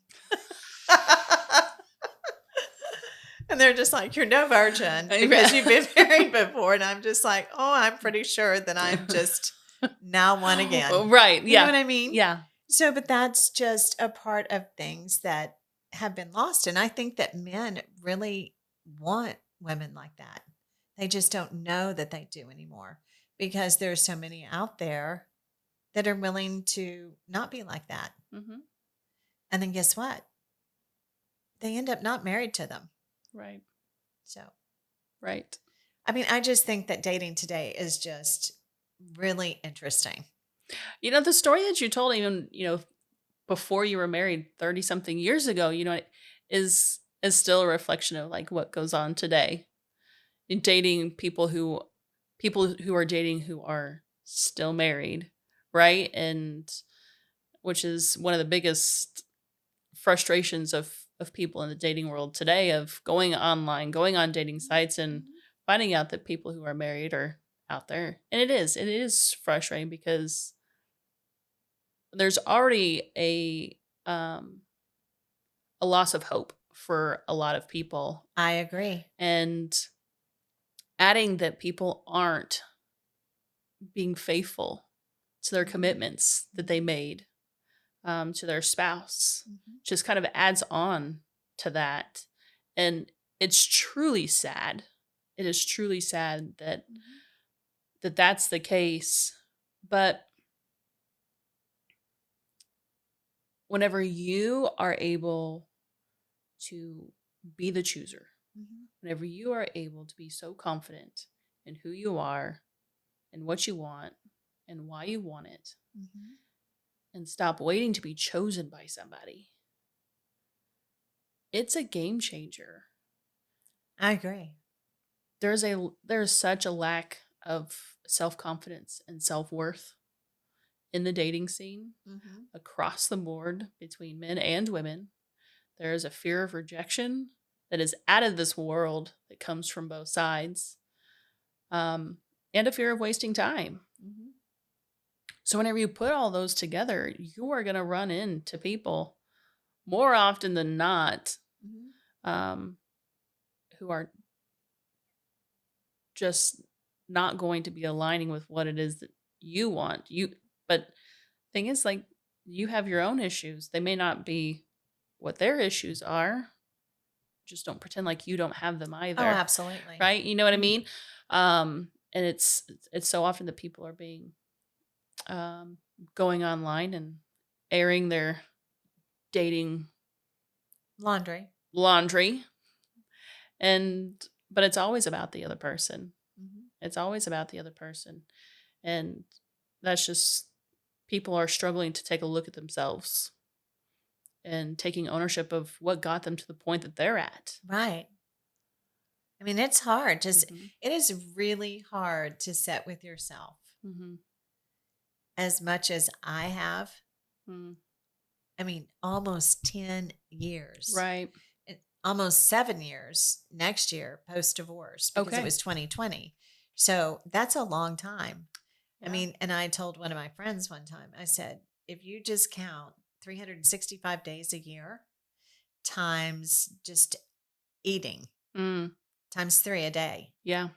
[SPEAKER 1] And they're just like, you're no virgin because you've been married before. And I'm just like, oh, I'm pretty sure that I'm just now one again.
[SPEAKER 2] Right.
[SPEAKER 1] You know what I mean?
[SPEAKER 2] Yeah.
[SPEAKER 1] So, but that's just a part of things that have been lost. And I think that men really want women like that. They just don't know that they do anymore because there's so many out there that are willing to not be like that. And then guess what? They end up not married to them.
[SPEAKER 2] Right.
[SPEAKER 1] So,
[SPEAKER 2] right.
[SPEAKER 1] I mean, I just think that dating today is just really interesting.
[SPEAKER 2] The story that you told even, before you were married 30 something years ago, is still a reflection of like what goes on today in dating people who are dating who are still married. Right. And which is one of the biggest frustrations of people in the dating world today, of going online, going on dating sites and finding out that people who are married are out there. And it is frustrating because there's already a loss of hope for a lot of people.
[SPEAKER 1] I agree.
[SPEAKER 2] And adding that people aren't being faithful to their commitments that they made to their spouse just kind of adds on to that. And it's truly sad. It is truly sad that that's the case. But whenever you are able to be the chooser, whenever you are able to be so confident in who you are and what you want and why you want it, and stop waiting to be chosen by somebody, it's a game changer.
[SPEAKER 1] I agree.
[SPEAKER 2] There's such a lack of self-confidence and self-worth in the dating scene
[SPEAKER 1] Mm-hmm.
[SPEAKER 2] across the board between men and women. There is a fear of rejection that is out of this world that comes from both sides, um, and a fear of wasting time.
[SPEAKER 1] Mm-hmm.
[SPEAKER 2] So, whenever you put all those together, you are going to run into people more often than not,
[SPEAKER 1] Mm-hmm.
[SPEAKER 2] um, who are just not going to be aligning with what it is that you want. But thing is, like, you have your own issues. They may not be what their issues are. Just don't pretend like you don't have them
[SPEAKER 1] Oh,
[SPEAKER 2] either,
[SPEAKER 1] absolutely.
[SPEAKER 2] right? You know what I
[SPEAKER 1] Mhm.
[SPEAKER 2] mean? And it's so often that people are being um, going online and airing their dating
[SPEAKER 1] Laundry.
[SPEAKER 2] laundry, and but it's always about the other person.
[SPEAKER 1] Mm-hmm.
[SPEAKER 2] It's always about the other person, and that's just people are struggling to take a look at themselves and taking ownership of what got them to the point that they're at.
[SPEAKER 1] Right. I mean, it's hard. Just
[SPEAKER 2] Hmm.
[SPEAKER 1] it is really hard to sit with yourself
[SPEAKER 2] Hmm.
[SPEAKER 1] as much as I have.
[SPEAKER 2] Mm.
[SPEAKER 1] I mean, almost 10 years,
[SPEAKER 2] Right.
[SPEAKER 1] almost 7 years next year post divorce because it
[SPEAKER 2] Okay.
[SPEAKER 1] was 2020. So that's a long time. I
[SPEAKER 2] Yeah.
[SPEAKER 1] mean, and I told one of my friends one time, I said, if you just count 365 days a year times just eating
[SPEAKER 2] Mm.
[SPEAKER 1] times 3 a day,
[SPEAKER 2] Yeah.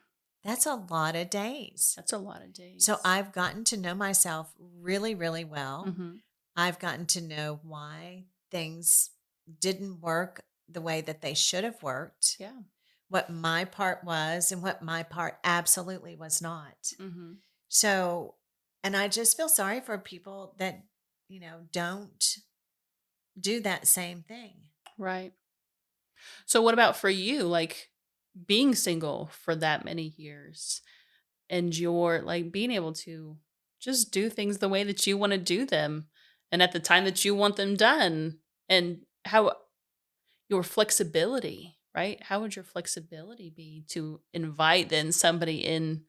[SPEAKER 1] that's a lot of days.
[SPEAKER 2] That's a lot of
[SPEAKER 1] So
[SPEAKER 2] days.
[SPEAKER 1] I've gotten to know myself really, really well.
[SPEAKER 2] Hmm.
[SPEAKER 1] I've gotten to know why things didn't work the way that they should have worked,
[SPEAKER 2] Yeah.
[SPEAKER 1] what my part was, and what my part absolutely was not.
[SPEAKER 2] Hmm.
[SPEAKER 1] So, and I just feel sorry for people that, don't do that same thing.
[SPEAKER 2] Right. So, what about for you? Like being single for that many years and your like being able to just do things the way that you want to do them and at the time that you want them done, and how your flexibility, right? How would your flexibility be to invite then somebody in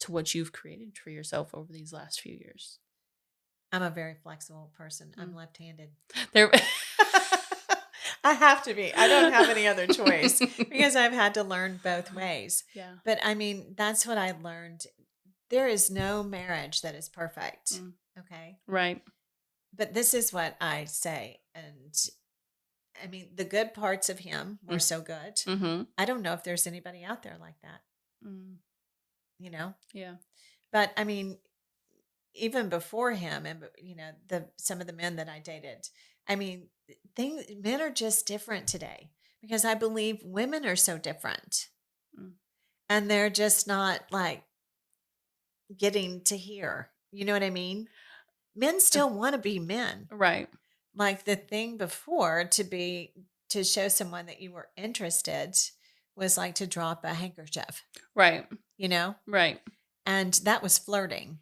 [SPEAKER 2] to what you've created for yourself over these last few years?
[SPEAKER 1] I'm a very flexible person. I'm
[SPEAKER 2] Mm.
[SPEAKER 1] left handed.
[SPEAKER 2] There.
[SPEAKER 1] I have to be. I don't have any other choice because I've had to learn both ways.
[SPEAKER 2] Yeah.
[SPEAKER 1] But I mean, that's what I learned. There is no marriage that is perfect.
[SPEAKER 2] Mm.
[SPEAKER 1] Okay.
[SPEAKER 2] Right.
[SPEAKER 1] But this is what I say. And I mean, the good parts of him were
[SPEAKER 2] Mm.
[SPEAKER 1] so good.
[SPEAKER 2] Mm-hmm.
[SPEAKER 1] I don't know if there's anybody out there like that,
[SPEAKER 2] Mm.
[SPEAKER 1] you know?
[SPEAKER 2] Yeah.
[SPEAKER 1] But I mean, even before him and the some of the men that I dated, I mean, things men are just different today because I believe women are so different
[SPEAKER 2] Mm.
[SPEAKER 1] and they're just not like getting to hear. You know what I mean? Men still want to be men.
[SPEAKER 2] Right.
[SPEAKER 1] Like the thing before to show someone that you were interested was like to drop a handkerchief,
[SPEAKER 2] Right.
[SPEAKER 1] you know?
[SPEAKER 2] Right.
[SPEAKER 1] And that was flirting.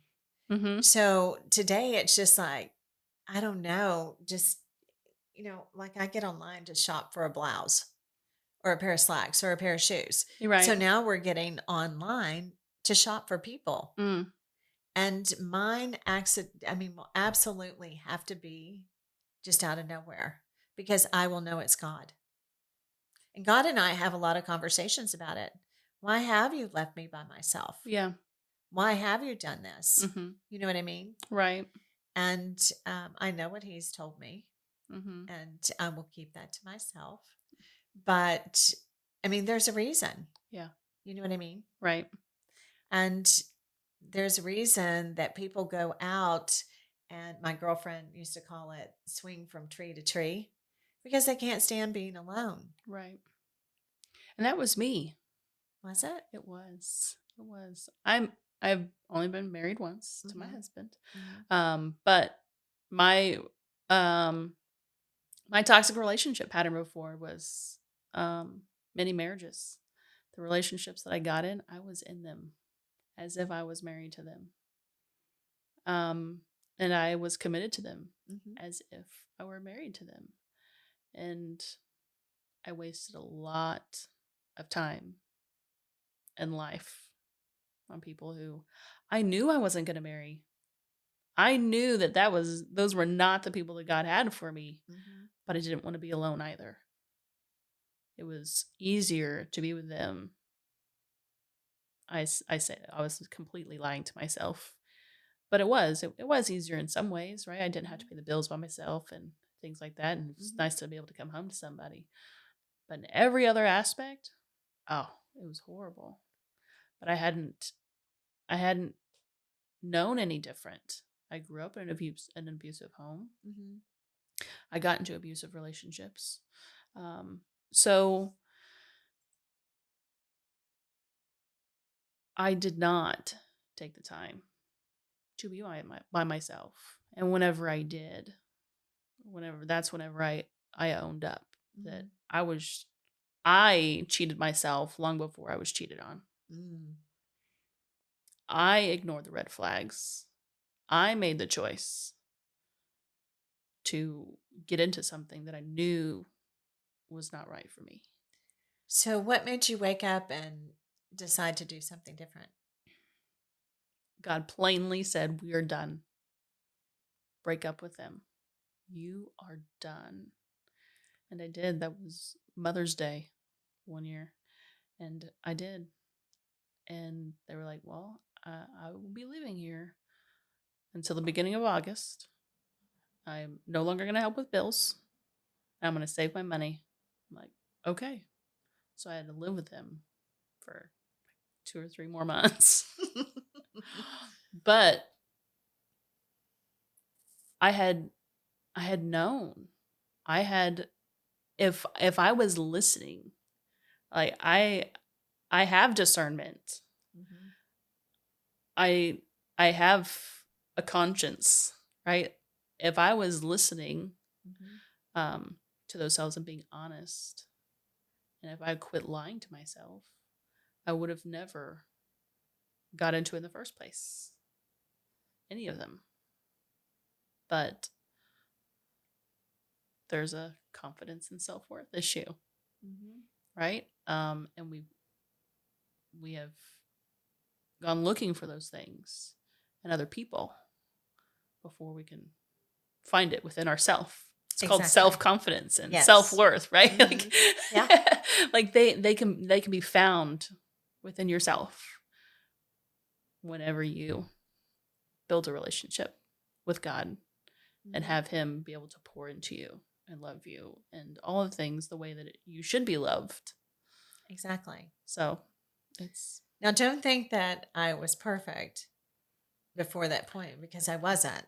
[SPEAKER 2] Mm-hmm.
[SPEAKER 1] So today it's just like, I don't know, just, like I get online to shop for a blouse or a pair of slacks or a pair of shoes.
[SPEAKER 2] You're
[SPEAKER 1] So
[SPEAKER 2] right.
[SPEAKER 1] now we're getting online to shop for people.
[SPEAKER 2] Mm.
[SPEAKER 1] And mine will absolutely have to be just out of nowhere because I will know it's God. And God and I have a lot of conversations about it. Why have you left me by myself?
[SPEAKER 2] Yeah.
[SPEAKER 1] Why have you done this?
[SPEAKER 2] Mm-hmm.
[SPEAKER 1] You know what I mean?
[SPEAKER 2] Right.
[SPEAKER 1] And I know what He's told me,
[SPEAKER 2] Mm-hmm.
[SPEAKER 1] and I will keep that to myself. But I mean, there's a reason.
[SPEAKER 2] Yeah.
[SPEAKER 1] You know what I mean?
[SPEAKER 2] Right.
[SPEAKER 1] And there's a reason that people go out, and my girlfriend used to call it swing from tree to tree because they can't stand being alone.
[SPEAKER 2] Right. And that was me.
[SPEAKER 1] Was it?
[SPEAKER 2] It was. It was. I've only been married once to my
[SPEAKER 1] Mm-hmm.
[SPEAKER 2] husband.
[SPEAKER 1] Mm-hmm.
[SPEAKER 2] But my um my toxic relationship pattern before was many marriages. The relationships that I got in, I was in them as if I was married to them. Um and I was committed to them
[SPEAKER 1] Mm-hmm.
[SPEAKER 2] as if I were married to them. And I wasted a lot of time and life on people who I knew I wasn't going to marry. I knew that those were not the people that God had for me, but I didn't want to be alone either. It was easier to be with them. I said I was completely lying to myself, but it was easier in some ways, right? I didn't have to pay the bills by myself and things like that, and it's nice to be able to come home to somebody. But in every other aspect, oh, it was horrible. But I hadn't known any different. I grew up in an abusive home. I got into abusive relationships. So I did not take the time to be by myself. And whenever I did, whenever I owned up that I cheated myself long before I was cheated on. I ignored the red flags. I made the choice to get into something that I knew was not right for me.
[SPEAKER 1] So what made you wake up and decide to do something different?
[SPEAKER 2] God plainly said, "We are done. Break up with them. You are done." And I did. That was Mother's Day one year. And I did. And they were like, "Well, I will be living here until the beginning of August. I'm no longer going to help with bills. I'm going to save my money." I'm like, "Okay." So I had to live with them for 2 or 3 more months. But I had known. I had if I was listening, like I have discernment. I have a conscience, right? If I was listening to those selves and being honest, and if I quit lying to myself, I would have never got into it in the first place. Any of them. But there's a confidence and self-worth issue, right? And we have gone looking for those things in other people before we can find it within ourselves. It's called self-confidence and self-worth, right? Like, like they can be found within yourself whenever you build a relationship with God and have Him be able to pour into you and love you and all of the things the way that you should be loved.
[SPEAKER 1] Exactly.
[SPEAKER 2] So it's...
[SPEAKER 1] Now, don't think that I was perfect before that point, because I wasn't.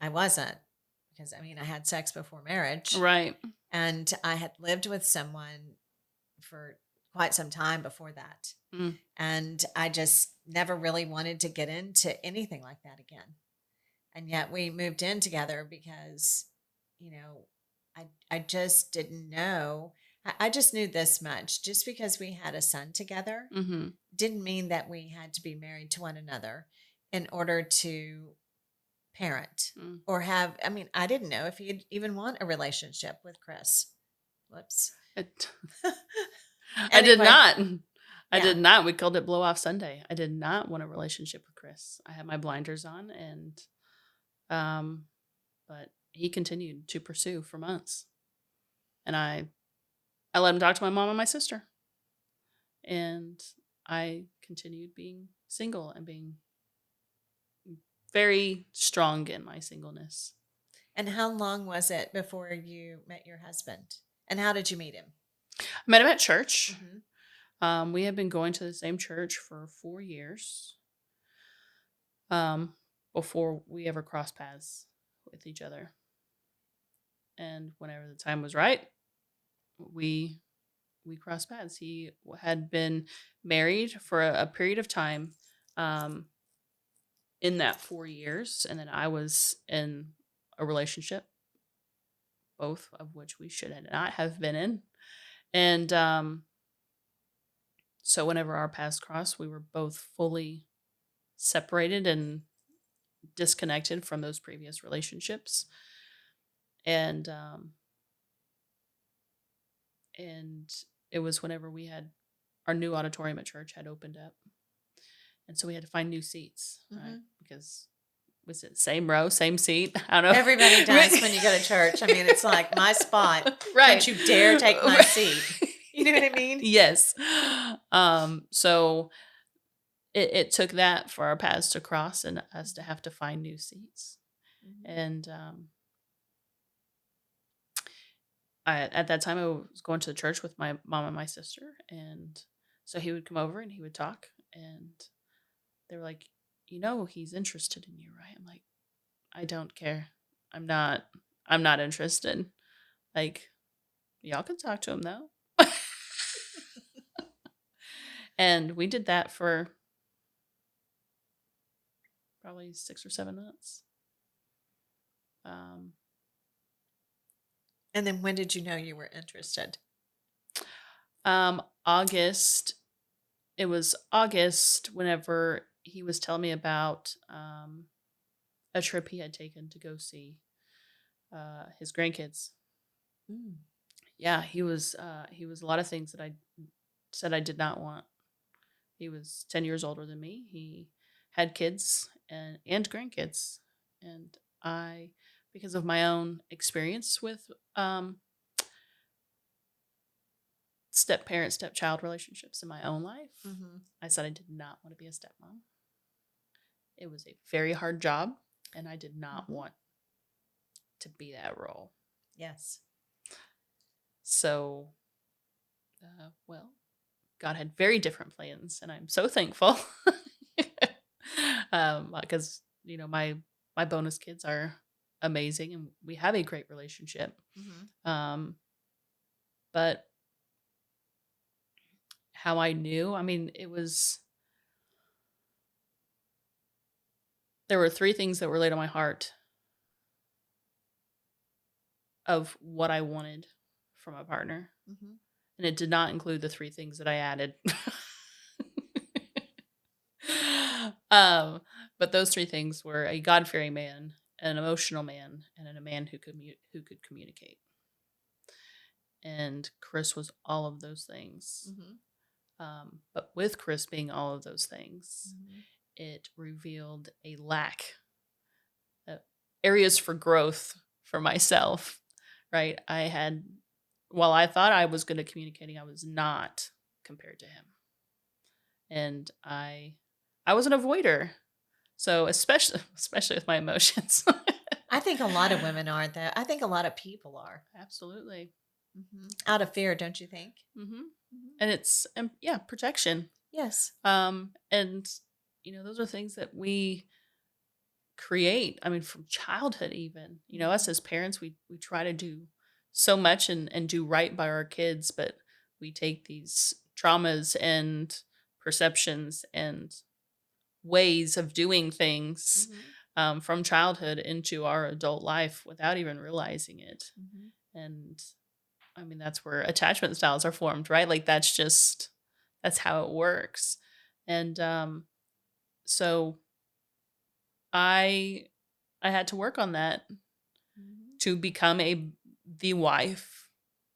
[SPEAKER 1] Because, I mean, I had sex before marriage.
[SPEAKER 2] Right.
[SPEAKER 1] And I had lived with someone for quite some time before that. And I just never really wanted to get into anything like that again. And yet we moved in together because, I just didn't know. I just knew this much. Just because we had a son together didn't mean that we had to be married to one another in order to parent or have, I mean, I didn't know if he'd even want a relationship with Chris. Whoops.
[SPEAKER 2] I did not. I did not. We called it Blow Off Sunday. I did not want a relationship with Chris. I had my blinders on, and but he continued to pursue for months. And I let him talk to my mom and my sister. And I continued being single and being very strong in my singleness.
[SPEAKER 1] And how long was it before you met your husband? And how did you meet him?
[SPEAKER 2] I met him at church. We had been going to the same church for 4 years before we ever crossed paths with each other. And whenever the time was right, we crossed paths. He had been married for a period of time in that 4 years, and then I was in a relationship, both of which we should not have been in. And so whenever our paths crossed, we were both fully separated and disconnected from those previous relationships. And it was whenever we had our new auditorium at church had opened up. And so we had to find new seats, right? Because was it same row, same seat? I don't know.
[SPEAKER 1] Everybody does when you go to church. I mean, it's like my spot.
[SPEAKER 2] Right.
[SPEAKER 1] Don't you dare take my seat. You know what I mean?
[SPEAKER 2] Yes. So it took that for our paths to cross and us to have to find new seats. And at that time, I was going to the church with my mom and my sister. And so he would come over and he would talk. And they were like, he's interested in you, right? I'm like, I don't care. I'm not interested. Like, y'all can talk to him though. And we did that for probably 6 or 7 months.
[SPEAKER 1] And then when did you know you were interested?
[SPEAKER 2] August. It was August whenever he was telling me about a trip he had taken to go see his grandkids. Yeah, he was a lot of things that I said I did not want. He was 10 years older than me. He had kids and grandkids. And I, because of my own experience with step-parent, step-child relationships in my own life, I said I did not want to be a stepmom. It was a very hard job, and I did not want to be that role.
[SPEAKER 1] Yes. So,
[SPEAKER 2] God had very different plans, and I'm so thankful. Because my bonus kids are amazing, and we have a great relationship. But how I knew, I mean, there were 3 things that were laid on my heart of what I wanted from a partner. And it did not include the 3 things that I added. But those 3 things were a God-fearing man, an emotional man, and a man who could communicate. And Chris was all of those things. But with Chris being all of those things, it revealed a lack, areas for growth for myself, right? While I thought I was good at communicating, I was not compared to him. And I was an avoider. So especially with my emotions.
[SPEAKER 1] I think a lot of women are, though. I think a lot of people are.
[SPEAKER 2] Absolutely.
[SPEAKER 1] Out of fear, don't you think?
[SPEAKER 2] And it's, protection.
[SPEAKER 1] Yes.
[SPEAKER 2] And, those are things that we create. I mean, from childhood even. Us as parents, we try to do so much and do right by our kids, but we take these traumas and perceptions and ways of doing things from childhood into our adult life without even realizing it. And I mean, that's where attachment styles are formed, right? Like that's how it works. And so I had to work on that to become the wife,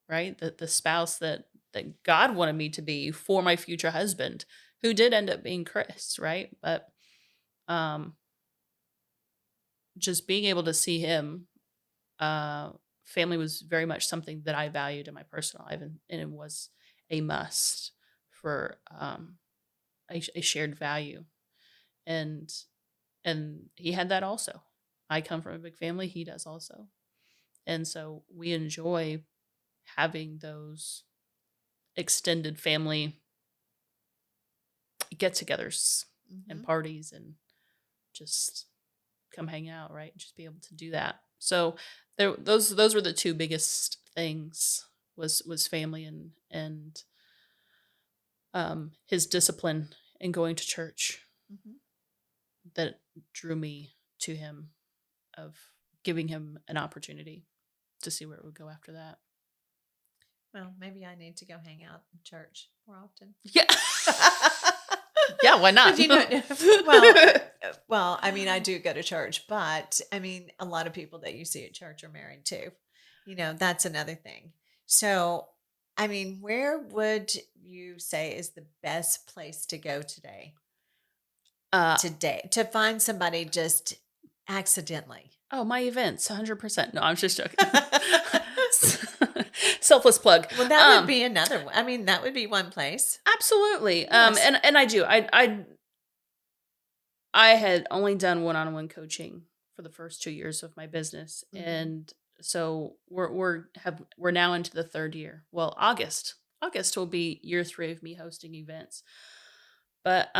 [SPEAKER 2] right? The spouse that God wanted me to be for my future husband, who did end up being Chris, right? But just being able to see him, family was very much something that I valued in my personal life, and it was a must for a shared value. And he had that also. I come from a big family, he does also. And so we enjoy having those extended family get-togethers and parties and just come hang out, right? Just be able to do that. So those were the 2 biggest things was family and his discipline in going to church that drew me to him, of giving him an opportunity to see where it would go after that.
[SPEAKER 1] Well, maybe I need to go hang out in church more often.
[SPEAKER 2] Yeah. Yeah, why not?
[SPEAKER 1] Well, I mean, I do go to church, but I mean, a lot of people that you see at church are married too. That's another thing. So I mean, where would you say is the best place to go today?
[SPEAKER 2] Uh,
[SPEAKER 1] Today to find somebody just accidentally.
[SPEAKER 2] oh, my events, 100%. No, I'm just joking. Selfless plug.
[SPEAKER 1] Well, that would be another one. I mean, that would be one place.
[SPEAKER 2] Absolutely.
[SPEAKER 1] Yes.
[SPEAKER 2] And I do. I had only done one-on-one coaching for the first 2 years of my business,
[SPEAKER 1] Mhm.
[SPEAKER 2] and so we're now into the third year. Well, August will be year 3 of me hosting events. But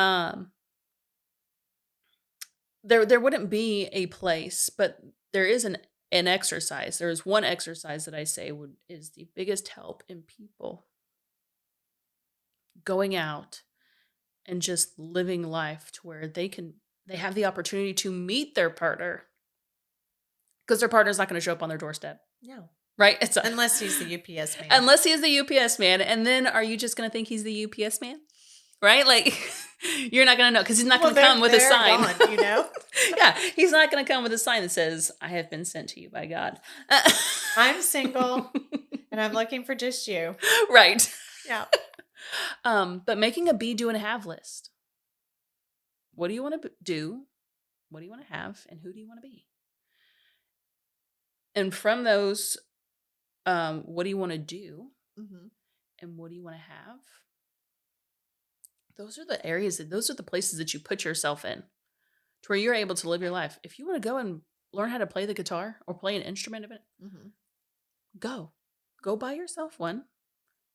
[SPEAKER 2] there wouldn't be a place, but there is an exercise. There is one exercise that I say is the biggest help in people going out and just living life to where they have the opportunity to meet their partner, because their partner's not going to show up on their doorstep,
[SPEAKER 1] No.
[SPEAKER 2] right?
[SPEAKER 1] Unless he's the UPS man.
[SPEAKER 2] Unless he is the UPS man, and then are you just going to think he's the UPS man? Right? Like, you're not going to know, because he's not going to come with a sign.
[SPEAKER 1] Gone, you know?
[SPEAKER 2] Yeah, he's not going to come with a sign that says, "I have been sent to you by God."
[SPEAKER 1] I'm single and I'm looking for just you.
[SPEAKER 2] Right.
[SPEAKER 1] Yeah.
[SPEAKER 2] But making a be, do, and have list. What do you want to do? What do you want to have? And who do you want to be? And from those, what do you want to do?
[SPEAKER 1] Mhm.
[SPEAKER 2] And what do you want to have? Those are the areas those are the places that you put yourself in, to where you're able to live your life. If you want to go and learn how to play the guitar or play an instrument of it,
[SPEAKER 1] Mhm.
[SPEAKER 2] go buy yourself one.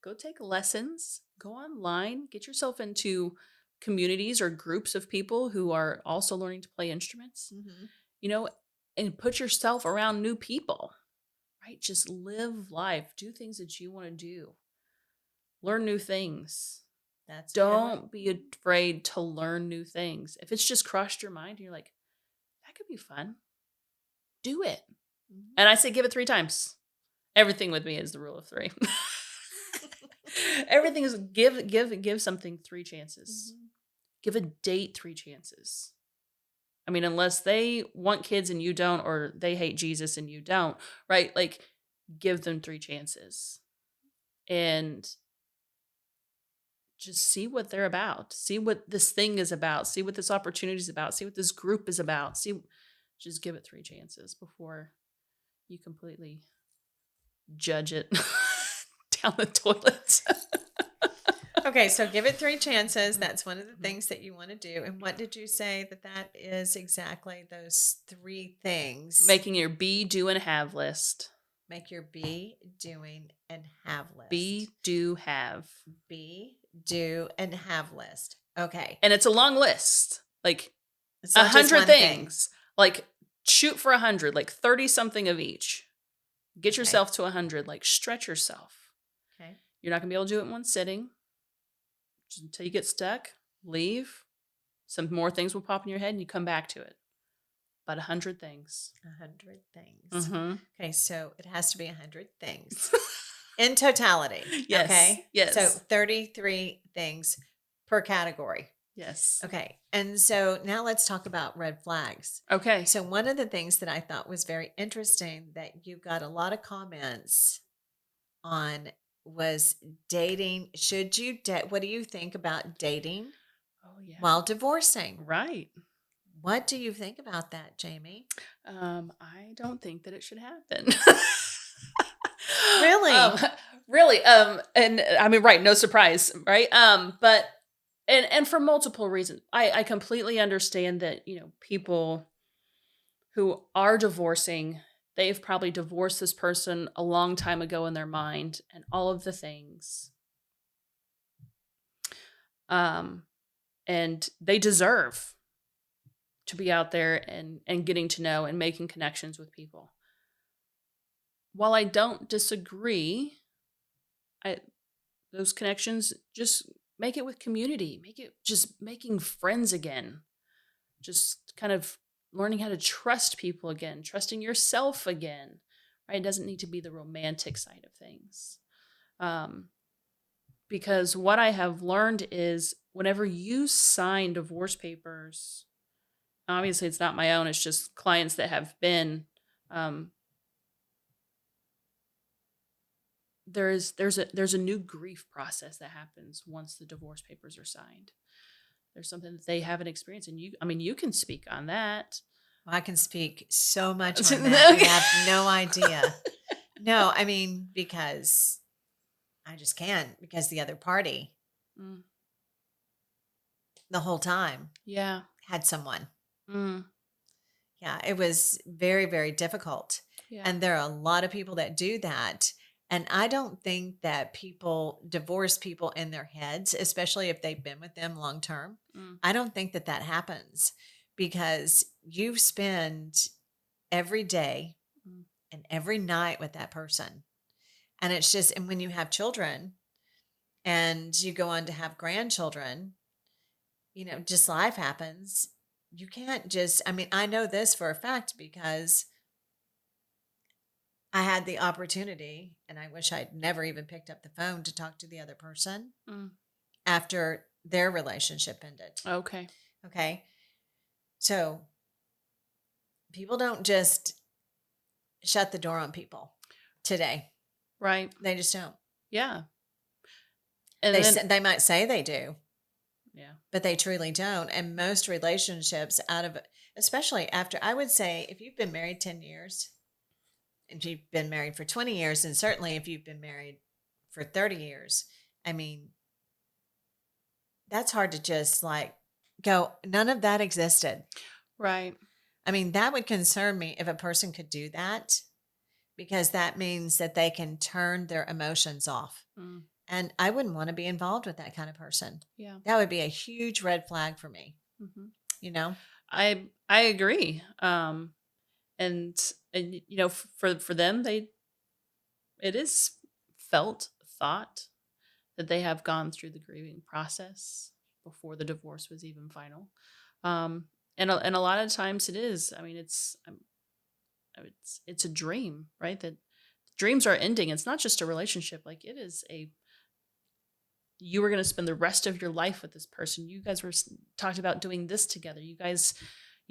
[SPEAKER 2] Go take lessons, go online, get yourself into communities or groups of people who are also learning to play instruments,
[SPEAKER 1] Mhm.
[SPEAKER 2] and put yourself around new people, right? Just live life, do things that you want to do, learn new things.
[SPEAKER 1] That's a good one.
[SPEAKER 2] Don't be afraid to learn new things. If it's just crossed your mind, you're like, that could be fun, do it.
[SPEAKER 1] Mhm.
[SPEAKER 2] And I say, give it 3 times. Everything with me is the rule of 3. Everything is give something 3 chances.
[SPEAKER 1] Mhm.
[SPEAKER 2] Give a date 3 chances. I mean, unless they want kids and you don't, or they hate Jesus and you don't, right? Like, give them 3 chances and just see what they're about. See what this thing is about. See what this opportunity is about. See what this group is about. Just give it 3 chances before you completely judge it down the toilet.
[SPEAKER 1] Okay, so give it 3 chances.
[SPEAKER 2] Mhm.
[SPEAKER 1] That's one of the things that you want to do. And what did you say that is exactly those 3 things?
[SPEAKER 2] Making your be, do, and have list.
[SPEAKER 1] Make your be, doing, and have list.
[SPEAKER 2] Be, do, have.
[SPEAKER 1] Be, do, and have list. Okay.
[SPEAKER 2] And it's a long list. Like,
[SPEAKER 1] It's not just
[SPEAKER 2] 100
[SPEAKER 1] one thing.
[SPEAKER 2] things. Like, shoot for 100, like 30 something of each. Get
[SPEAKER 1] Okay.
[SPEAKER 2] yourself to 100. Like, stretch yourself.
[SPEAKER 1] Okay.
[SPEAKER 2] You're not going to be able to do it in one sitting. Just until you get stuck, leave. Some more things will pop in your head and you come back to it. About 100 things.
[SPEAKER 1] 100 things.
[SPEAKER 2] Mm-hmm.
[SPEAKER 1] Okay, so it has to be 100 things in totality.
[SPEAKER 2] Yes.
[SPEAKER 1] Okay.
[SPEAKER 2] Yes.
[SPEAKER 1] So 33 things per category.
[SPEAKER 2] Yes.
[SPEAKER 1] Okay. And so now let's talk about red flags.
[SPEAKER 2] Okay.
[SPEAKER 1] So one of the things that I thought was very interesting that you got a lot of comments on was dating. Should you date? What do you think about dating
[SPEAKER 2] Oh, yeah.
[SPEAKER 1] while divorcing?
[SPEAKER 2] Right.
[SPEAKER 1] What do you think about that, Jamie?
[SPEAKER 2] I don't think that it should happen.
[SPEAKER 1] Really?
[SPEAKER 2] Really. And I mean, right. No surprise. Right. But, and for multiple reasons, I completely understand that, people who are divorcing, they've probably divorced this person a long time ago in their mind and all of the things. And they deserve to be out there and getting to know and making connections with people. While I don't disagree, those connections, just make it with community, make it just making friends again, just kind of learning how to trust people again, trusting yourself again, right? It doesn't need to be the romantic side of things. Because what I have learned is whenever you sign divorce papers, obviously it's not my own, it's just clients that have been, there's a new grief process that happens once the divorce papers are signed. There's something that they haven't experienced, and you can speak on that.
[SPEAKER 1] I can speak so much on that. You have no idea. No, I mean, because I just can't, because the other party
[SPEAKER 2] Mm,
[SPEAKER 1] the whole time
[SPEAKER 2] yeah.
[SPEAKER 1] had someone.
[SPEAKER 2] Mm,
[SPEAKER 1] Yeah, it was very, very difficult.
[SPEAKER 2] yeah.
[SPEAKER 1] And there are a lot of people that do that. And I don't think that people divorce people in their heads, especially if they've been with them long term.
[SPEAKER 2] Mm,
[SPEAKER 1] I don't think that that happens because you spend every day
[SPEAKER 2] mm,
[SPEAKER 1] and every night with that person. And it's just, and when you have children and you go on to have grandchildren, just life happens. You can't just, I mean, I know this for a fact because I had the opportunity, and I wish I'd never even picked up the phone to talk to the other person
[SPEAKER 2] mm.
[SPEAKER 1] after their relationship ended.
[SPEAKER 2] Okay.
[SPEAKER 1] Okay. So people don't just shut the door on people today.
[SPEAKER 2] Right.
[SPEAKER 1] They just don't.
[SPEAKER 2] Yeah. And then
[SPEAKER 1] They might say they do,
[SPEAKER 2] yeah.
[SPEAKER 1] but they truly don't. And most relationships especially after, I would say, if you've been married 10 years, if you've been married for 20 years, and certainly if you've been married for 30 years, I mean, that's hard to just like go, none of that existed.
[SPEAKER 2] Right.
[SPEAKER 1] I mean, that would concern me if a person could do that because that means that they can turn their emotions off.
[SPEAKER 2] Mm,
[SPEAKER 1] And I wouldn't want to be involved with that kind of person.
[SPEAKER 2] yeah.
[SPEAKER 1] That would be a huge red flag for me,
[SPEAKER 2] Hmm.
[SPEAKER 1] you know?
[SPEAKER 2] I agree. And for them, it is felt thought that they have gone through the grieving process before the divorce was even final. Um, and a lot of times it is. I mean, it's a dream, right? That dreams are ending. It's not just a relationship. Like it is you were going to spend the rest of your life with this person. You guys were talked about doing this together. You guys,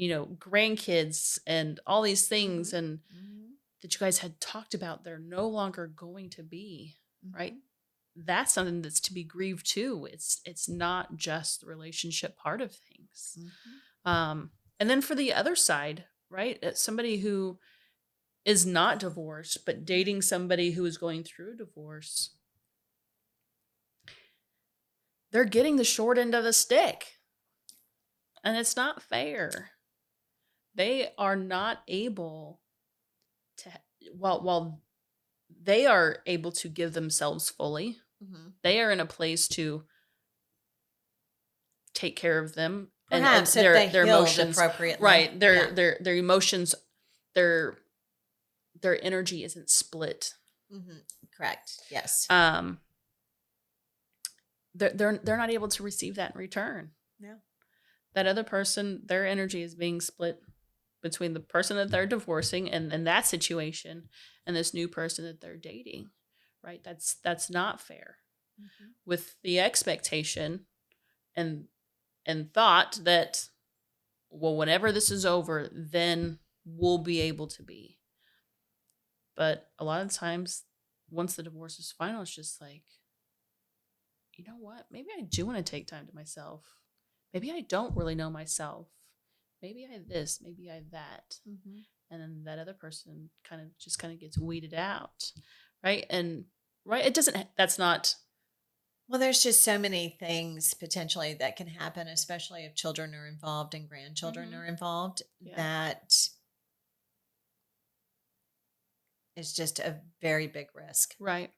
[SPEAKER 2] grandkids and all these things, and
[SPEAKER 1] Mm-hmm.
[SPEAKER 2] that you guys had talked about. They're no longer going to be, right?
[SPEAKER 1] Mm-hmm.
[SPEAKER 2] That's something that's to be grieved too. It's not just the relationship part of things.
[SPEAKER 1] Mm-hmm.
[SPEAKER 2] And then for the other side, right? Somebody who is not divorced but dating somebody who is going through divorce, they're getting the short end of the stick. And it's not fair. They are not able to, while they are able to give themselves fully,
[SPEAKER 1] Mm-hmm.
[SPEAKER 2] they are in a place to take care of them and
[SPEAKER 1] Perhaps if they
[SPEAKER 2] their
[SPEAKER 1] healed
[SPEAKER 2] emotions,
[SPEAKER 1] appropriately.
[SPEAKER 2] right?
[SPEAKER 1] Yeah.
[SPEAKER 2] Their emotions, their their energy isn't split.
[SPEAKER 1] Mm-hmm. Correct. Yes.
[SPEAKER 2] They're not able to receive that in return.
[SPEAKER 1] Yeah.
[SPEAKER 2] That other person, their energy is being split between the person that they're divorcing and that situation and this new person that they're dating, right? That's not fair.
[SPEAKER 1] Mm-hmm.
[SPEAKER 2] With the expectation and thought that, well, whenever this is over, then we'll be able to be. But a lot of times, once the divorce is final, it's just like, you know what? Maybe I do want to take time to myself. Maybe I don't really know myself. Maybe I this, maybe I that.
[SPEAKER 1] Mm-hmm.
[SPEAKER 2] And then that other person kind of gets weeded out. Right. And right, it doesn't, that's not.
[SPEAKER 1] Well, there's just so many things potentially that can happen, especially if children are involved and grandchildren
[SPEAKER 2] Mhm.
[SPEAKER 1] are involved,
[SPEAKER 2] Yeah.
[SPEAKER 1] that is just a very big risk.
[SPEAKER 2] Right.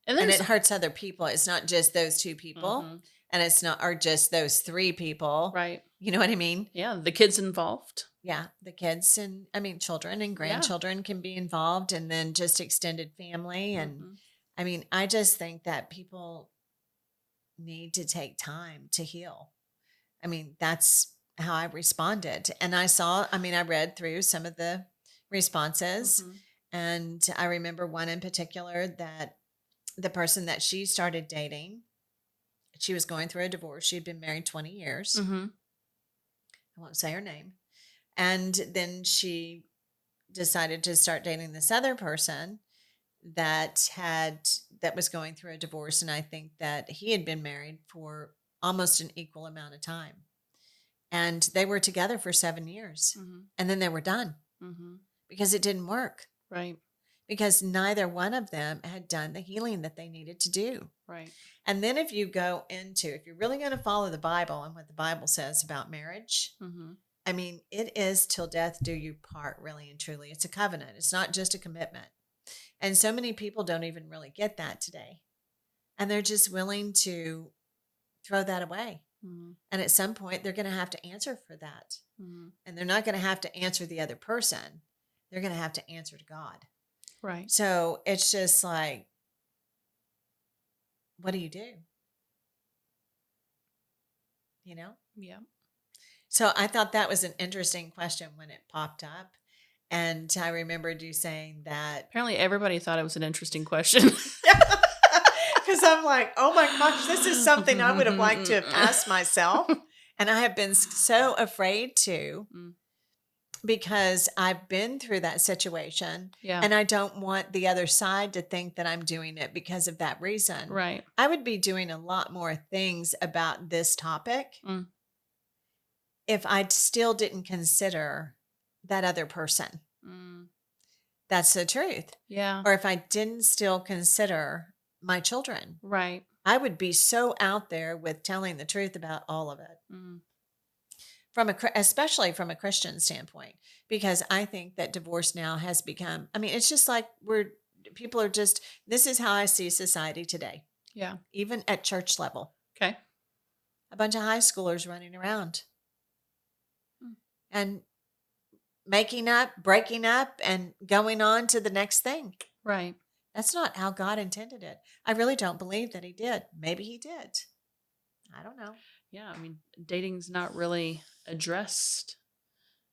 [SPEAKER 1] And it hurts other people. It's not just those two people,
[SPEAKER 2] Mhm.
[SPEAKER 1] and it's not, or just those three people.
[SPEAKER 2] Right.
[SPEAKER 1] You know what I mean?
[SPEAKER 2] Yeah. The kids involved.
[SPEAKER 1] Yeah. The kids and, I mean, children and
[SPEAKER 2] Yeah.
[SPEAKER 1] grandchildren can be involved, and then just extended family. And
[SPEAKER 2] Mhm.
[SPEAKER 1] I mean, I just think that people need to take time to heal. I mean, that's how I responded. And I read through some of the responses.
[SPEAKER 2] Mhm.
[SPEAKER 1] And I remember one in particular that the person that she started dating, she was going through a divorce. She'd been married 20 years.
[SPEAKER 2] Mhm.
[SPEAKER 1] I won't say her name. And then she decided to start dating this other person that was going through a divorce, and I think that he had been married for almost an equal amount of time. And they were together for 7 years.
[SPEAKER 2] Mhm.
[SPEAKER 1] And then they were done
[SPEAKER 2] Mhm.
[SPEAKER 1] because it didn't work.
[SPEAKER 2] Right.
[SPEAKER 1] Because neither one of them had done the healing that they needed to do.
[SPEAKER 2] Right.
[SPEAKER 1] And then if you're really going to follow the Bible and what the Bible says about marriage,
[SPEAKER 2] Mhm.
[SPEAKER 1] I mean, it is till death do you part, really and truly. It's a covenant. It's not just a commitment. And so many people don't even really get that today. And they're just willing to throw that away.
[SPEAKER 2] Mhm.
[SPEAKER 1] And at some point, they're going to have to answer for that.
[SPEAKER 2] Mhm.
[SPEAKER 1] And they're not going to have to answer the other person. They're going to have to answer to God.
[SPEAKER 2] Right.
[SPEAKER 1] So it's just like, what do you do? You know?
[SPEAKER 2] Yeah.
[SPEAKER 1] So I thought that was an interesting question when it popped up. And I remembered you saying that.
[SPEAKER 2] Apparently, everybody thought it was an interesting question.
[SPEAKER 1] Because I'm like, oh my gosh, this is something I would have liked to have asked myself. And I have been so afraid to, because I've been through that situation.
[SPEAKER 2] Yeah.
[SPEAKER 1] And I don't want the other side to think that I'm doing it because of that reason.
[SPEAKER 2] Right.
[SPEAKER 1] I would be doing a lot more things about this topic if I still didn't consider that other person. That's the truth.
[SPEAKER 2] Yeah.
[SPEAKER 1] Or if I didn't still consider my children.
[SPEAKER 2] Right.
[SPEAKER 1] I would be so out there with telling the truth about all of it. Especially from a Christian standpoint, because I think that divorce now has become, I mean, it's just like people are just, this is how I see society today.
[SPEAKER 2] Yeah.
[SPEAKER 1] Even at church level.
[SPEAKER 2] Okay.
[SPEAKER 1] A bunch of high schoolers running around and making up, breaking up, and going on to the next thing.
[SPEAKER 2] Right.
[SPEAKER 1] That's not how God intended it. I really don't believe that he did. Maybe he did. I don't know.
[SPEAKER 2] Yeah, I mean, dating's not really addressed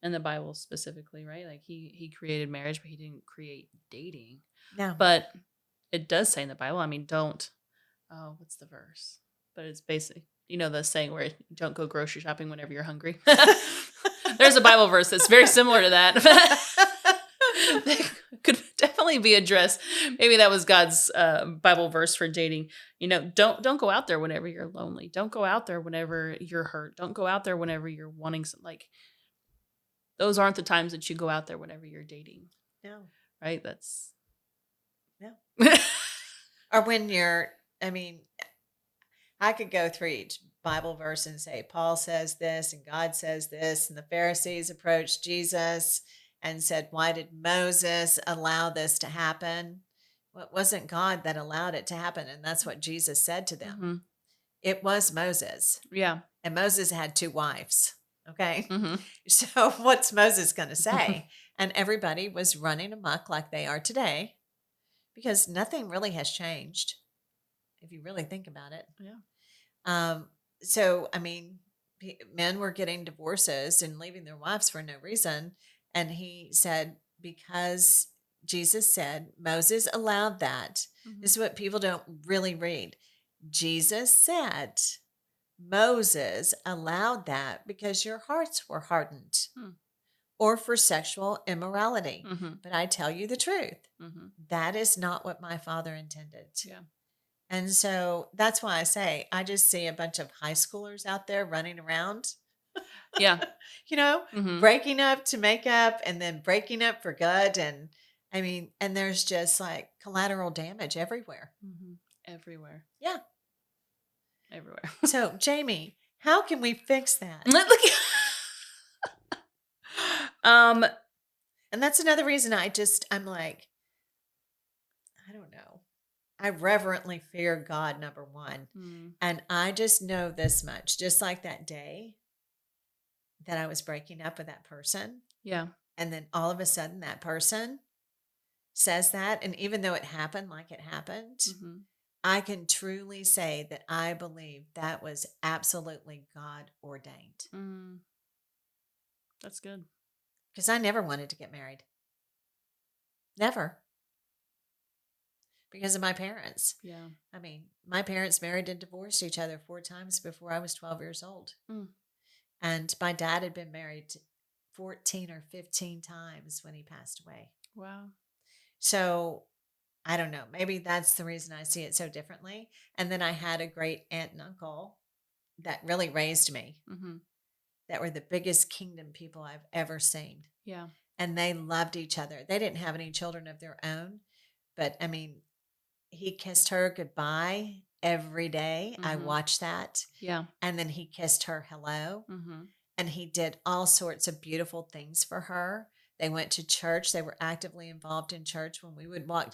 [SPEAKER 2] in the Bible specifically, right? Like he created marriage, but he didn't create dating.
[SPEAKER 1] No.
[SPEAKER 2] But it does say in the Bible, I mean, what's the verse? But it's basic. You know the saying where don't go grocery shopping whenever you're hungry. There's a Bible verse that's very similar to that. That could definitely be addressed. Maybe that was God's Bible verse for dating. You know, don't go out there whenever you're lonely. Don't go out there whenever you're hurt. Don't go out there whenever you're wanting some, like, those aren't the times that you go out there whenever you're dating.
[SPEAKER 1] No.
[SPEAKER 2] Right? That's
[SPEAKER 1] no. Or when I could go through each Bible verse and say, Paul says this and God says this, and the Pharisees approached Jesus and said, why did Moses allow this to happen? Well, it wasn't God that allowed it to happen. And that's what Jesus said to them.
[SPEAKER 2] Mm-hmm.
[SPEAKER 1] It was Moses.
[SPEAKER 2] Yeah.
[SPEAKER 1] And Moses had 2 wives. Okay.
[SPEAKER 2] Mm-hmm.
[SPEAKER 1] So what's Moses going to say? And everybody was running amok like they are today, because nothing really has changed, if you really think about it.
[SPEAKER 2] Yeah.
[SPEAKER 1] So, I mean, men were getting divorces and leaving their wives for no reason. And he said, because Jesus said, Moses allowed that.
[SPEAKER 2] Mm-hmm.
[SPEAKER 1] This is what people don't really read. Jesus said, Moses allowed that because your hearts were hardened or for sexual immorality.
[SPEAKER 2] Mm-hmm.
[SPEAKER 1] But I tell you the truth.
[SPEAKER 2] Mm-hmm.
[SPEAKER 1] That is not what my Father intended.
[SPEAKER 2] Yeah.
[SPEAKER 1] And so that's why I say I just see a bunch of high schoolers out there running around.
[SPEAKER 2] Yeah.
[SPEAKER 1] Breaking up to make up and then breaking up for good. And I mean, and there's just like collateral damage everywhere.
[SPEAKER 2] Mm-hmm. Everywhere.
[SPEAKER 1] Yeah.
[SPEAKER 2] Everywhere.
[SPEAKER 1] So, Jamie, how can we fix that? And that's another reason I'm like, I don't know. I reverently fear God, number one. And I just know this much, just like that day that I was breaking up with that person.
[SPEAKER 2] Yeah.
[SPEAKER 1] And then all of a sudden that person says that. And even though it happened like it happened, I can truly say that I believe that was absolutely God ordained.
[SPEAKER 2] That's good.
[SPEAKER 1] Because I never wanted to get married. Never. Because of my parents.
[SPEAKER 2] Yeah.
[SPEAKER 1] I mean, my parents married and divorced each other 4 times before I was 12 years old. And my dad had been married 14 or 15 times when he passed away.
[SPEAKER 2] Wow.
[SPEAKER 1] So I don't know. Maybe that's the reason I see it so differently. And then I had a great aunt and uncle that really raised me,
[SPEAKER 2] Mm-hmm.
[SPEAKER 1] that were the biggest kingdom people I've ever seen.
[SPEAKER 2] Yeah.
[SPEAKER 1] And they loved each other. They didn't have any children of their own, but I mean, he kissed her goodbye every day. I
[SPEAKER 2] Mm-hmm.
[SPEAKER 1] watched that.
[SPEAKER 2] Yeah.
[SPEAKER 1] And then he kissed her hello.
[SPEAKER 2] Mm-hmm.
[SPEAKER 1] And he did all sorts of beautiful things for her. They went to church. They were actively involved in church. When we would walk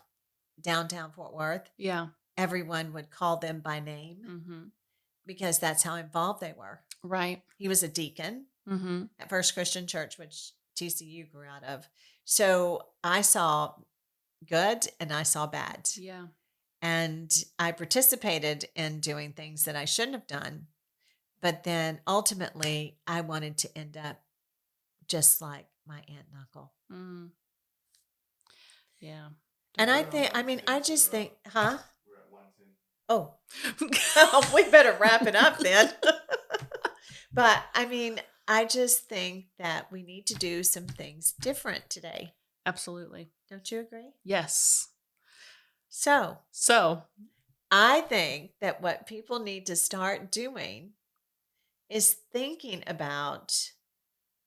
[SPEAKER 1] downtown Fort Worth,
[SPEAKER 2] Yeah.
[SPEAKER 1] everyone would call them by name
[SPEAKER 2] Mm-hmm.
[SPEAKER 1] because that's how involved they were.
[SPEAKER 2] Right.
[SPEAKER 1] He was a deacon
[SPEAKER 2] Mm-hmm.
[SPEAKER 1] at First Christian Church, which TCU grew out of. So I saw good and I saw bad.
[SPEAKER 2] Yeah.
[SPEAKER 1] And I participated in doing things that I shouldn't have done. But then ultimately, I wanted to end up just like my aunt and uncle.
[SPEAKER 2] Mm. Yeah.
[SPEAKER 1] And I
[SPEAKER 3] We're on
[SPEAKER 1] think, I
[SPEAKER 3] 110,
[SPEAKER 1] mean, I
[SPEAKER 3] so
[SPEAKER 1] just
[SPEAKER 3] we're
[SPEAKER 1] think,
[SPEAKER 3] up.
[SPEAKER 1] huh?
[SPEAKER 3] We're at 110.
[SPEAKER 1] Oh, we better wrap it up then. But I mean, I just think that we need to do some things different today.
[SPEAKER 2] Absolutely.
[SPEAKER 1] Don't you agree?
[SPEAKER 2] Yes.
[SPEAKER 1] So
[SPEAKER 2] So,
[SPEAKER 1] I think that what people need to start doing is thinking about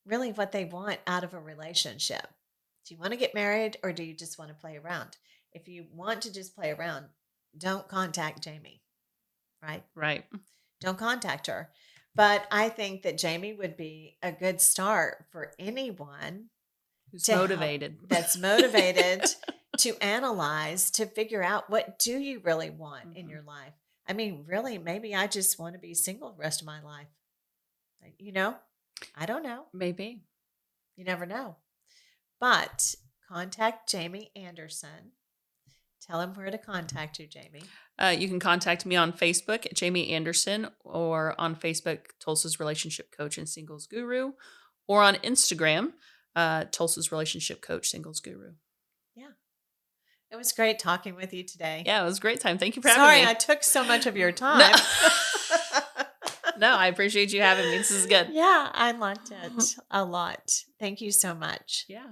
[SPEAKER 1] really what they want out of a relationship. Do you want to get married or do you just want to play around? If you want to just play around, don't contact Jamie, right?
[SPEAKER 2] right.
[SPEAKER 1] Don't contact her. But I think that Jamie would be a good start for anyone
[SPEAKER 2] Who's
[SPEAKER 1] to help-
[SPEAKER 2] motivated.
[SPEAKER 1] that's motivated to analyze, to figure out what do you really want in
[SPEAKER 2] Mhm.
[SPEAKER 1] your life. I mean, really, maybe I just want to be single the rest of my life. You know, I don't know.
[SPEAKER 2] Maybe.
[SPEAKER 1] You never know. But contact Jamie Anderson. Tell him where to contact you, Jamie.
[SPEAKER 2] You can contact me on Facebook at Jamie Anderson, or on Facebook, Tulsa's Relationship Coach and Singles Guru, or on Instagram, Tulsa's Relationship Coach Singles Guru.
[SPEAKER 1] Yeah. It was great talking with you today.
[SPEAKER 2] Yeah, it was a great time. Thank you for
[SPEAKER 1] Sorry
[SPEAKER 2] having me.
[SPEAKER 1] I took so much of your time.
[SPEAKER 2] No, I appreciate you having me. This is good.
[SPEAKER 1] Yeah, I liked it a lot. Thank you so much.
[SPEAKER 2] Yeah.